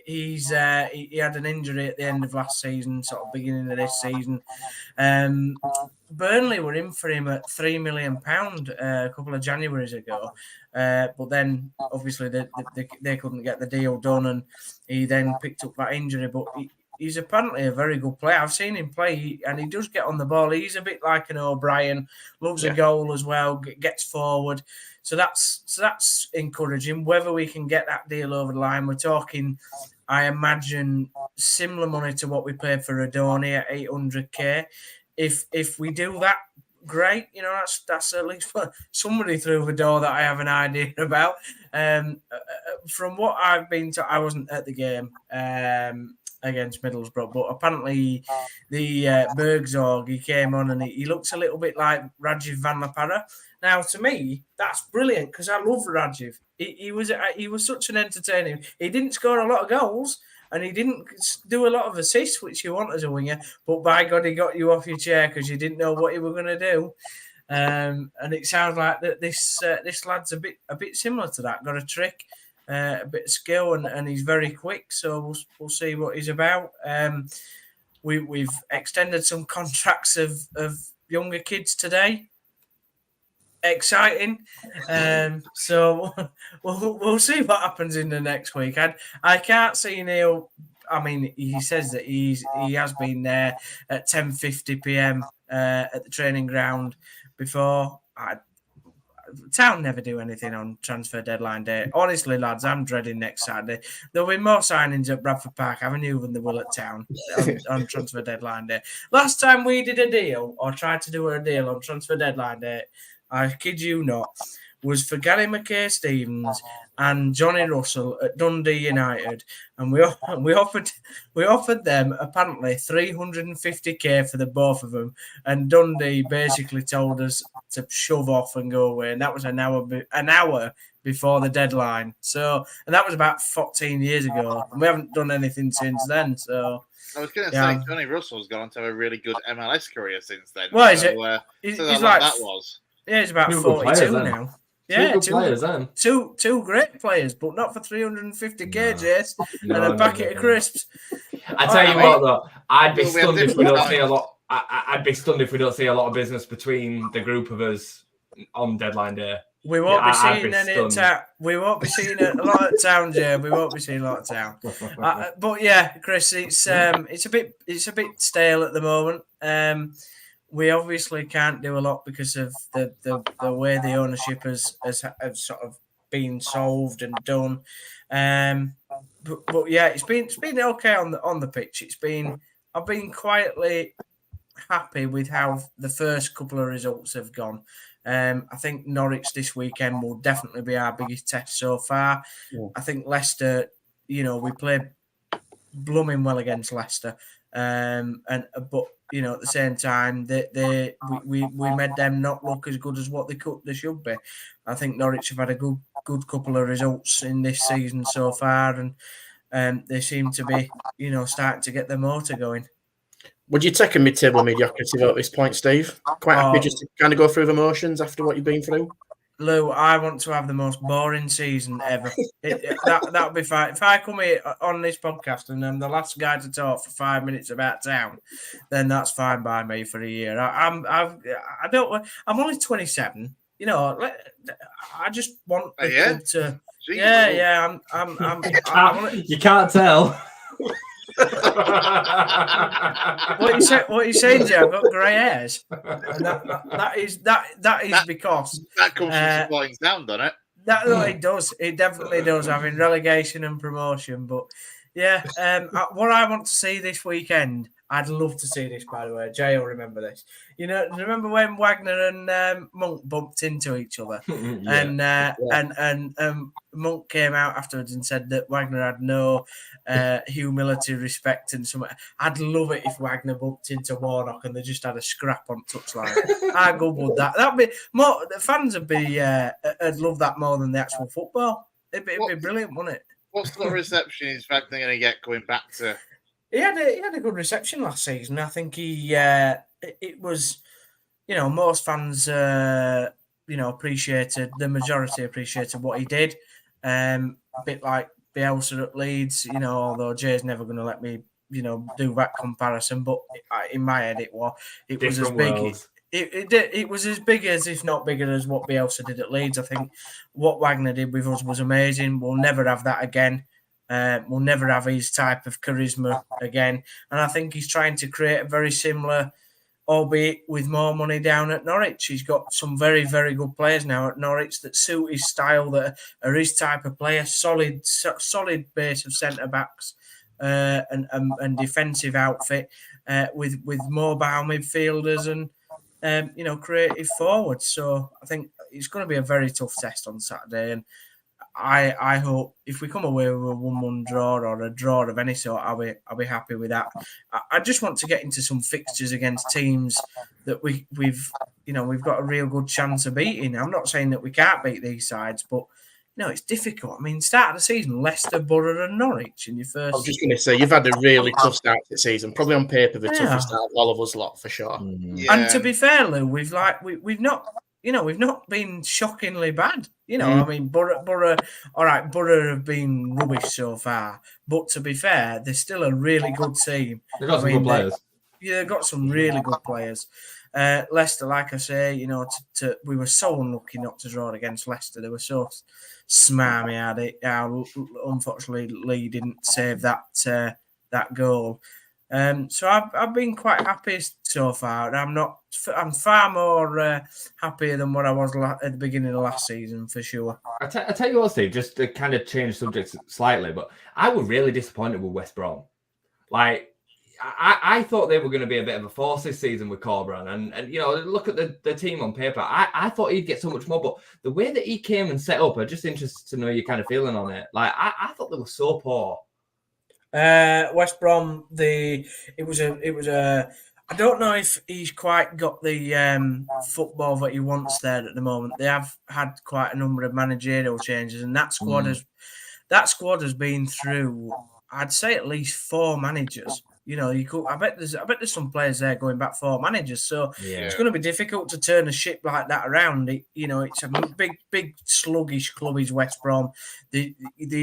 He had an injury at the end of last season, sort of beginning of this season. Burnley were in for him at £3 million a couple of Januaries ago, but then obviously they couldn't get the deal done, and he then picked up that injury. But he's apparently a very good player. I've seen him play, and he does get on the ball. He's a bit like an O'Brien, loves a goal as well, gets forward. So that's encouraging. Whether we can get that deal over the line, we're talking, I imagine, similar money to what we paid for Adoni at 800k. If we do that, great. You know, that's at least somebody through the door that I have an idea about. From what I've been told, I wasn't at the game against Middlesbrough, but apparently the Bergzorg, he came on and he looks a little bit like Rajiv Van La Parra. Now, to me, that's brilliant because I love Rajiv. He was such an entertaining. He didn't score a lot of goals, and he didn't do a lot of assists, which you want as a winger. But by God, he got you off your chair because you didn't know what he was going to do. And it sounds like that this lad's a bit similar to that. Got a trick, a bit of skill, and he's very quick. So we'll see what he's about. We've extended some contracts of younger kids today. Exciting. So we'll see what happens in the next week. I can't see Neil. I mean, he says that he has been there at 10:50 p.m. At the training ground before. Town never do anything on transfer deadline day. Honestly, lads, I'm dreading next Saturday. There'll be more signings at Bradford Park Avenue than there will at Town on transfer deadline day. Last time we did a deal or tried to do a deal on transfer deadline day, I kid you not, was for Gary McKay-Stevens and Johnny Russell at Dundee United, and we offered them apparently 350k for the both of them, and Dundee basically told us to shove off and go away, and that was an hour before the deadline. So, and that was about 14 years ago, and we haven't done anything since then. So. I was going to say, Johnny Russell's gone on to have a really good MLS career since then. Well, he's like that was. Yeah, he's about 42 now. Yeah, two players, then. Two great players, but not for 350k, Jace, and a packet of crisps. I tell you what, though, I'd be stunned if we don't see a lot. I'd be stunned if we don't see a lot of business between the group of us on deadline day. We won't be seeing any at Town. We won't be seeing a lot at Town, Jay. We won't be seeing a lot at Town. But yeah, Chris, it's a bit stale at the moment. We obviously can't do a lot because of the way the ownership has sort of been solved and done. But yeah, it's been okay on the pitch. I've been quietly happy with how the first couple of results have gone. I think Norwich this weekend will definitely be our biggest test so far. Yeah. I think Leicester, we played blooming well against Leicester, but at the same time, we made them not look as good as what they should be. I think Norwich have had a good couple of results in this season so far, and they seem to be starting to get the motor going. Would you take a mid-table mediocrity vote at this point, Steve? Quite happy just to kind of go through the motions after what you've been through? Lou, I want to have the most boring season ever. That'll be fine. If I come here on this podcast and I'm the last guy to talk for 5 minutes about Town, then that's fine by me for a year. I'm only 27. I just want the club to. Yeah. You can't tell. What you saying, Joe? I've got grey hairs. And that is because that comes from supporting Sound, doesn't it? It does. It definitely does. Having relegation and promotion, but yeah. What I want to see this weekend, I'd love to see this. By the way, Jay will remember this. Remember when Wagner and Monk bumped into each other, and Monk came out afterwards and said that Wagner had no humility, respect, and something. I'd love it if Wagner bumped into Warnock and they just had a scrap on touchline. How good would that? That'd be more. The fans would be. I'd love that more than the actual football. It'd be brilliant, wouldn't it? What sort of reception is Wagner going to get going back to He had a good reception last season. I think it was, most fans appreciated, the majority appreciated what he did. A bit like Bielsa at Leeds, although Jay's never going to let me, do that comparison. But in my head, it was as big. It was as big as, if not bigger, as what Bielsa did at Leeds. I think what Wagner did with us was amazing. We'll never have that again. We'll never have his type of charisma again. And I think he's trying to create a very similar, albeit with more money, down at Norwich. He's got some very, very good players now at Norwich that suit his style, that are his type of player. Solid base of centre-backs and defensive outfit with mobile midfielders and creative forwards. So I think it's going to be a very tough test on Saturday, and I hope if we come away with a 1-1 draw or a draw of any sort, I'll be happy with that. I just want to get into some fixtures against teams that we've got a real good chance of beating. I'm not saying that we can't beat these sides, but it's difficult. I mean, start of the season, Leicester, Borough, and Norwich in your first. I was just going to say, you've had a really tough start to the season. Probably on paper, the toughest start of all of us lot, for sure. Yeah. And to be fair, Lou, we've not been shockingly bad. I mean, Borough, all right, Borough have been rubbish so far. But to be fair, they're still a really good team. They've got some good players. They've got some really good players. Leicester, like I say, we were so unlucky not to draw against Leicester. They were so smarmy at it. Unfortunately, Lee didn't save that goal. So I've been quite happy so far. I'm far more happier than what I was at the beginning of last season, for sure. I tell you what, Steve, just to kind of change subjects slightly, but I was really disappointed with West Brom. Like, I thought they were going to be a bit of a force this season with Corberan, and look at the team on paper. I thought he'd get so much more, but the way that he came and set up, I'm just interested to know your kind of feeling on it. Like, I thought they were so poor. West Brom, it was a. I don't know if he's quite got the football that he wants there at the moment. They have had quite a number of managerial changes, and that squad has been through, I'd say, at least 4 managers. I bet there's some players there going back 4 managers. So It's going to be difficult to turn a ship like that around. It's a big sluggish club. Is West Brom. They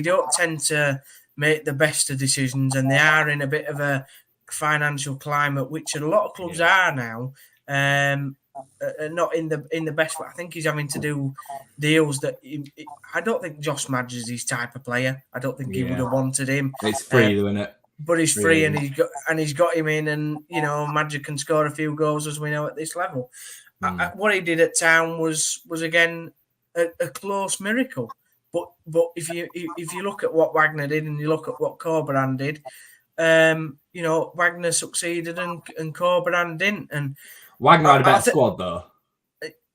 don't tend to make the best of decisions, and they are in a bit of a financial climate, which a lot of clubs are now. Not in the best way. I think he's having to do deals that I don't think Josh Madge is his type of player. I don't think he would have wanted him. It's free, isn't it? But he's free, and he's got him in, and Magic can score a few goals, as we know, at this level. What he did at Town was again a close miracle. But if you look at what Wagner did and you look at what Corberan did, Wagner succeeded and Corberan didn't. And Wagner had a better squad, though.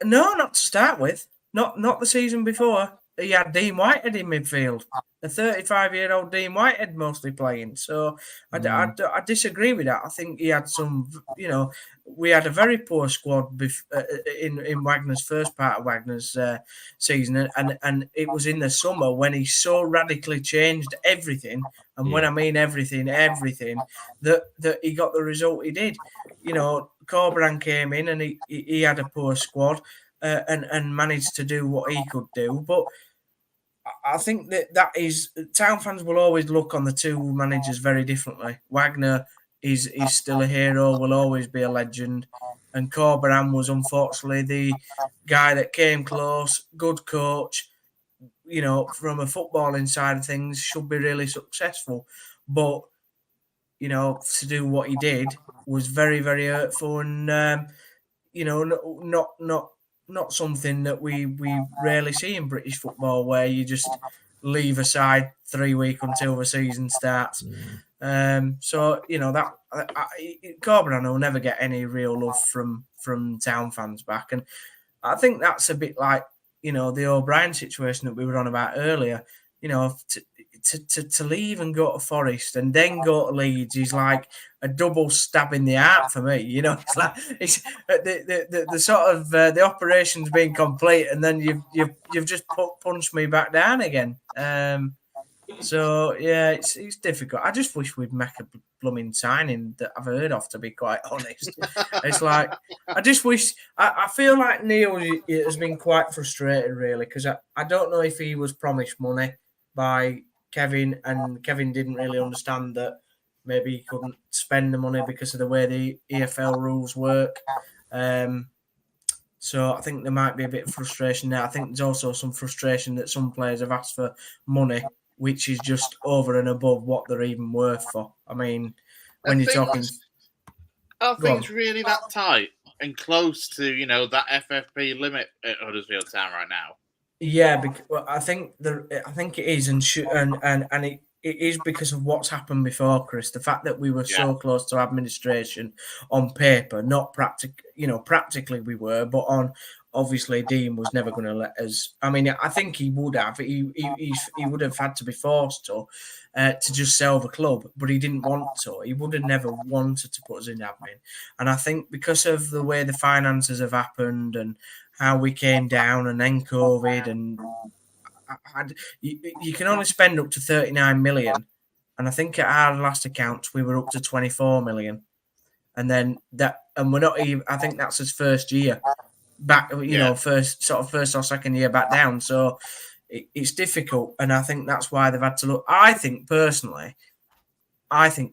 No, not to start with. Not the season before. He had Dean Whitehead in midfield. A 35-year-old Dean Whitehead mostly playing. So I disagree with that. I think he had some, we had a very poor squad in Wagner's first part of Wagner's season. And it was in the summer when he so radically changed everything. And when I mean everything, that he got the result he did. Corberan came in and he had a poor squad and managed to do what he could do. But I think that is, Town fans will always look on the 2 managers very differently. Wagner is still a hero, will always be a legend, and Corberan was unfortunately the guy that came close. Good coach, from a footballing side of things, should be really successful, but to do what he did was very, very hurtful, and not something that we rarely see in British football, where you just leave aside 3 weeks until the season starts. So that Corberan will never get any real love from Town fans back, and I think that's a bit like the O'Brien situation that we were on about earlier. To leave and go to Forest and then go to Leeds is like a double stab in the heart for me. It's like it's the sort of the operation's been complete, and then you've just punched me back down again. So yeah, it's difficult. I just wish we'd make a blooming signing that I've heard of. To be quite honest, it's like I just wish. I feel like Neil has been quite frustrated, really, because I don't know if he was promised money by Kevin, and Kevin didn't really understand that maybe he couldn't spend the money because of the way the EFL rules work. So I think there might be a bit of frustration there. I think there's also some frustration that some players have asked for money, which is just over and above what they're even worth for. I mean, when you're talking... Are things really that tight and close to, that FFP limit at Huddersfield Town right now? Yeah, I think it is, and it is because of what's happened before, Chris. The fact that we were so close to administration on paper, not practically we were, but on obviously Dean was never going to let us. I mean, I think he would have. He would have had to be forced to just sell the club, but he didn't want to. He would have never wanted to put us in admin. And I think because of the way the finances have happened and how we came down, and then COVID, and you can only spend up to 39 million. And I think at our last accounts, we were up to 24 million. And then and we're not even, I think that's his first year back, first or second year back down. So it's difficult. And I think that's why they've had to look. I think personally,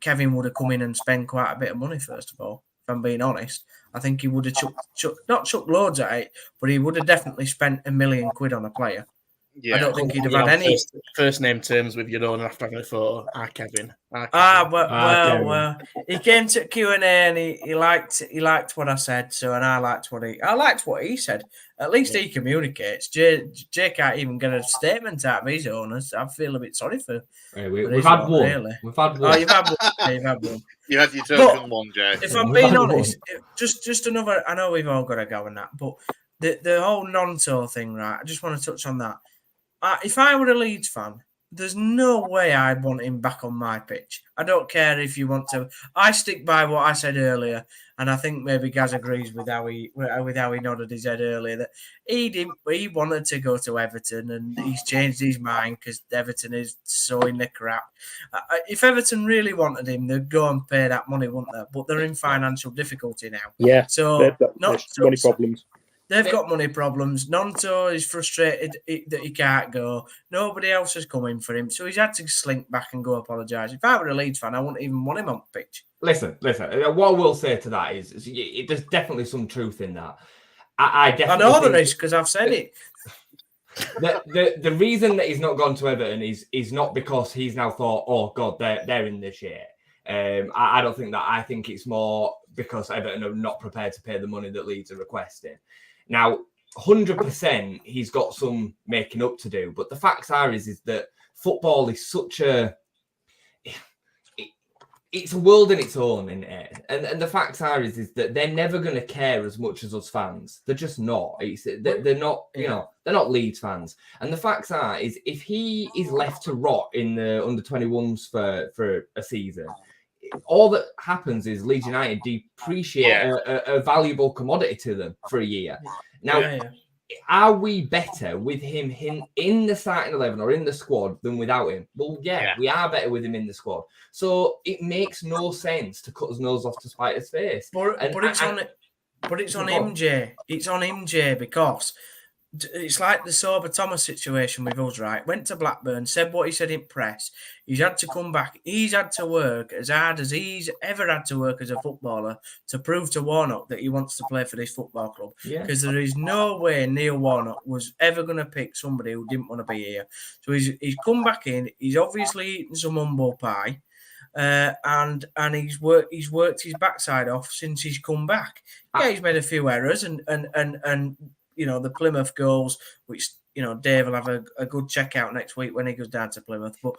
Kevin would have come in and spent quite a bit of money, first of all, if I'm being honest. I think he would have not chucked loads at it, but he would have definitely spent £1 million on a player. Yeah. I don't think he'd have had any first name terms with your own after having a photo. Kevin. Well, he came to Q&A and he liked what I said. So, and I liked what he said. At least he communicates. Jay can't even get a statement out of his owners. I feel a bit sorry for. We've had one. Really. We've had one. Oh, you've had one. You've had one. You had your token one, Jay. If I'm being honest, just another. I know we've all got to go on that, but the whole non-tour thing, right? I just want to touch on that. If I were a Leeds fan, there's no way I'd want him back on my pitch. I don't care if you want to. I stick by what I said earlier, and I think maybe Gaz agrees with how he nodded his head earlier that he wanted to go to Everton, and he's changed his mind because Everton is so in the crap. If Everton really wanted him, they'd go and pay that money, wouldn't they? But they're in financial difficulty now. Yeah, so they've got money problems. They've got money problems. Nonto is frustrated that he can't go. Nobody else is coming for him. So he's had to slink back and go apologise. If I were a Leeds fan, I wouldn't even want him on the pitch. Listen. What I will say to that is there's definitely some truth in that. I know there is because I've said it. The reason that he's not gone to Everton is not because he's now thought, oh, God, they're in this year. I don't think that. I think it's more because Everton are not prepared to pay the money that Leeds are requesting. Now, 100%, he's got some making up to do. But the facts are is that football is such it's a world in its own, in it. And the facts are is that they're never going to care as much as us fans. They're just not. They're not. They're not Leeds fans. And the facts are is if he is left to rot in the under-21s for a season, all that happens is Leeds United depreciate a valuable commodity to them for a year. Now, are we better with him in the starting 11 or in the squad than without him? Well, we are better with him in the squad. So it makes no sense to cut his nose off to spite his face. But it's on him, Jay. It's on him, Jay, because it's like the Sober Thomas situation with us, right? Went to Blackburn, said what he said in press. He's had to come back. He's had to work as hard as he's ever had to work as a footballer to prove to Warnock that he wants to play for this football club. Because there is no way Neil Warnock was ever going to pick somebody who didn't want to be here. So he's come back in. He's obviously eaten some humble pie. And he's worked his backside off since he's come back. Yeah, he's made a few errors and the Plymouth goals, which, Dave will have a good check out next week when he goes down to Plymouth. But,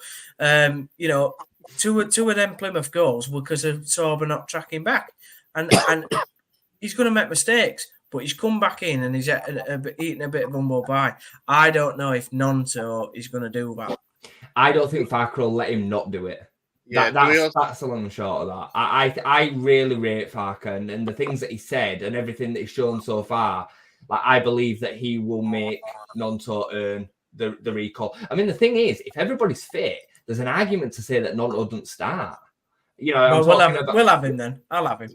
two of them Plymouth goals were because of Sorba not tracking back. And he's going to make mistakes, but he's come back in and he's eating a bit of humble pie. I don't know if Nonto is going to do that. I don't think Farker will let him not do it. Yeah, that's the long and short of that. I really rate Farker and the things that he said and everything that he's shown so far. Like, I believe that he will make Nonto earn the recall. I mean, the thing is, if everybody's fit, there's an argument to say that Nonto doesn't start. You know, well, we'll have him then. I'll have him.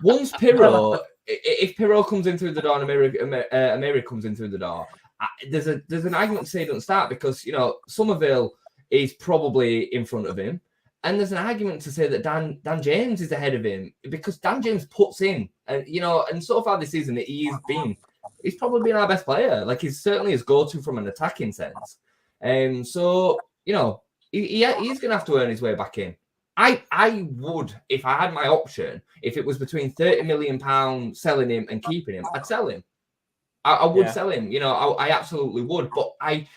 Once Pirro, if Pirro comes in through the door and Amiri comes in through the door, there's an argument to say he doesn't start because, you know, Somerville is probably in front of him. And there's an argument to say that Dan James is ahead of him because Dan James puts in, and you know, and so far this season he's probably been our best player. Like he's certainly his go-to from an attacking sense. So you know, he's going to have to earn his way back in. I would, if I had my option, if it was between £30 million selling him and keeping him, I'd sell him. I would sell him. You know, I absolutely would. But I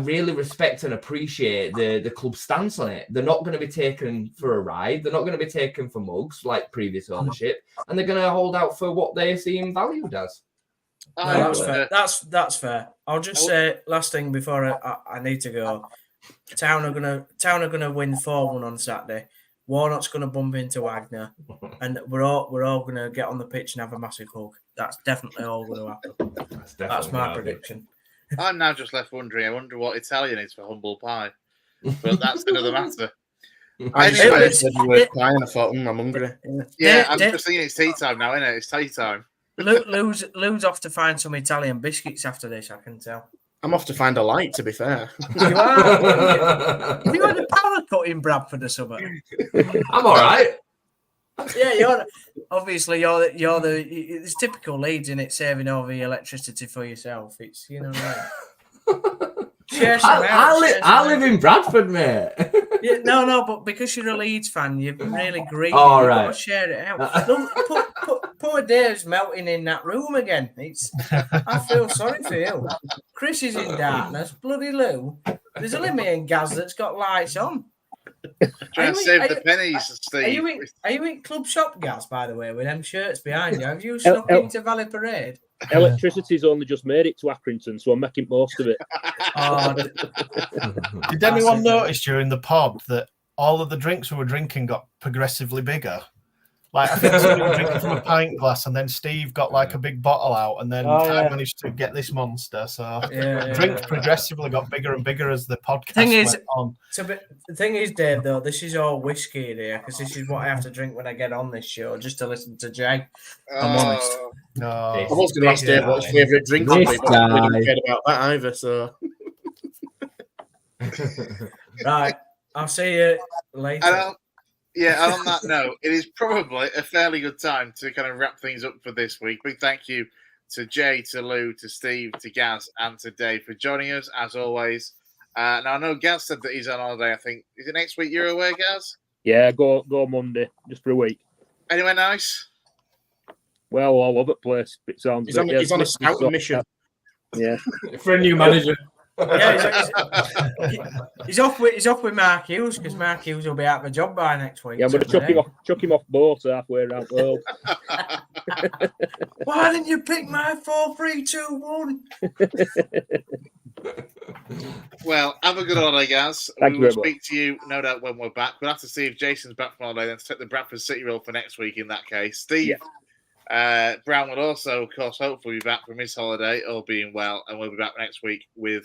really respect and appreciate the club's stance on it. They're not going to be taken for a ride. They're not going to be taken for mugs like previous ownership, and they're going to hold out for what they seem valued as. No, that's fair. That's fair. I'll just say last thing before I need to go. Town are gonna win 4-1 on Saturday. Warnock's gonna bump into Wagner, and we're all gonna get on the pitch and have a massive hug. That's definitely all going to happen. That's my prediction. I'm now just left wondering. I wonder what Italian is for humble pie, but that's another matter. I said the word pie and I thought, I'm hungry. Yeah, I'm just thinking it's tea time now, isn't it? It's tea time. Lou's off to find some Italian biscuits after this, I can tell. I'm off to find a light, to be fair. You are? Have you had a power cut in Bradford or something? I'm all right. Yeah, you're the it's typical Leeds, in it, saving all the electricity for yourself. It's, you know, right. I live in Bradford, mate. Yeah, no, but because you're a Leeds fan, you're really greedy. All You've right. got to share it out. Look, poor Dave's melting in that room again. I feel sorry for you. Chris is in darkness. Bloody Lou. There's only me and Gaz that's got lights on. Trying to save the pennies, Steve. Are you in Club Shop, Gaz, by the way, with them shirts behind you? Have you snuck into Valley Parade? Electricity's only just made it to Accrington, so I'm making most of it. Did anyone notice during the pod that all of the drinks we were drinking got progressively bigger? Like, I think somebody was drinking from a pint glass, and then Steve got like a big bottle out, and then I managed to get this monster. So drinks progressively got bigger and bigger as the podcast went on. So, but the thing is, Dave, though, this is all whiskey here, because this is what I have to drink when I get on this show, just to listen to Jay. I'm honest. No, I was going to ask Dave what his favourite drink would be, but I didn't care about that either. So, right, I'll see you later. And on that note, it is probably a fairly good time to kind of wrap things up for this week. Big thank you to Jay, to Lou, to Steve, to Gaz, and to Dave for joining us, as always. Now, I know Gaz said that he's on holiday, I think. Is it next week you're away, Gaz? Yeah, go Monday, just for a week. Anywhere nice? Well, all over the place. It sounds he's on a scouting mission. Yeah. For a new manager. Yeah, he's off with Mark Hughes, because Mark Hughes will be out of a job by next week. Yeah, I'm going to chuck him off boat halfway around the world. Why didn't you pick my 4-3-2-1? Well, have a good holiday, Gaz. We will speak to you, no doubt, when we're back. We'll have to see if Jason's back from holiday, then to take the Bradford City role for next week in that case. Steve Brown will also, of course, hopefully be back from his holiday, all being well, and we'll be back next week with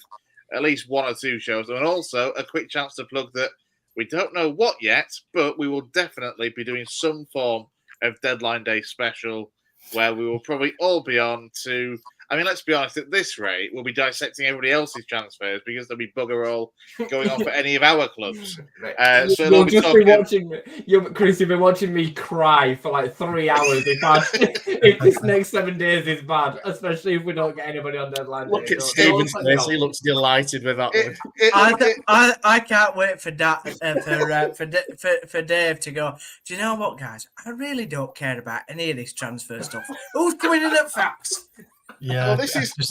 at least 1 or 2 shows. And also a quick chance to plug that we don't know what yet, but we will definitely be doing some form of Deadline Day special where we will probably all be on to... I mean, let's be honest, at this rate, we'll be dissecting everybody else's transfers because there'll be bugger all going on for any of our clubs. So you'll just be watching me. Chris, you've been watching me cry for like 3 hours if this next 7 days is bad, especially if we don't get anybody on Deadline. Look at Stephen's face. He looks delighted with that one. I can't wait for Dave to go, do you know what, guys? I really don't care about any of this transfer stuff. Who's coming in at Facts? Yeah, well,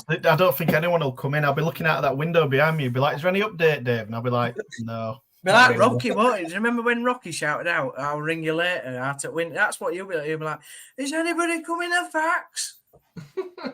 I don't think anyone will come in. I'll be looking out of that window behind me. Be like, is there any update, Dave? And I'll be like, no. Be like Rocky, won't it? Do you remember when Rocky shouted out, I'll ring you later after win? That's what you'll be like. You'll be like, is anybody coming at Facts?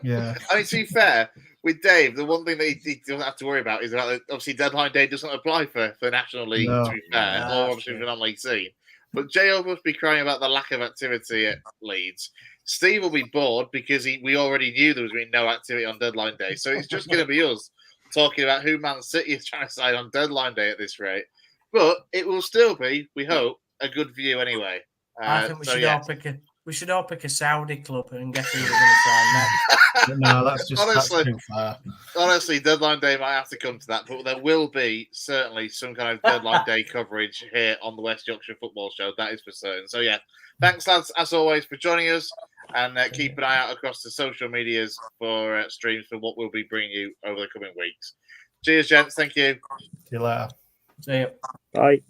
Yeah. I mean, to be fair, with Dave, the one thing that he doesn't have to worry about is that obviously Deadline Day doesn't apply for National League, to be fair, or obviously for non-league scene. But Jay will must be crying about the lack of activity at Leeds. Steve will be bored because we already knew there was going to be no activity on Deadline Day. So it's just going to be us talking about who Man City is trying to sign on deadline day at this rate. But it will still be, we hope, a good view anyway. I think we should all pick a Saudi club and guess who we're going to sign next. No, that's too far. Honestly, deadline day might have to come to that, but there will be certainly some kind of deadline day coverage here on the West Yorkshire Football Show. That is for certain. So yeah, thanks lads as always for joining us, and keep an eye out across the social medias for streams for what we'll be bringing you over the coming weeks. Cheers, gents. Thank you. See you later. See you. Bye.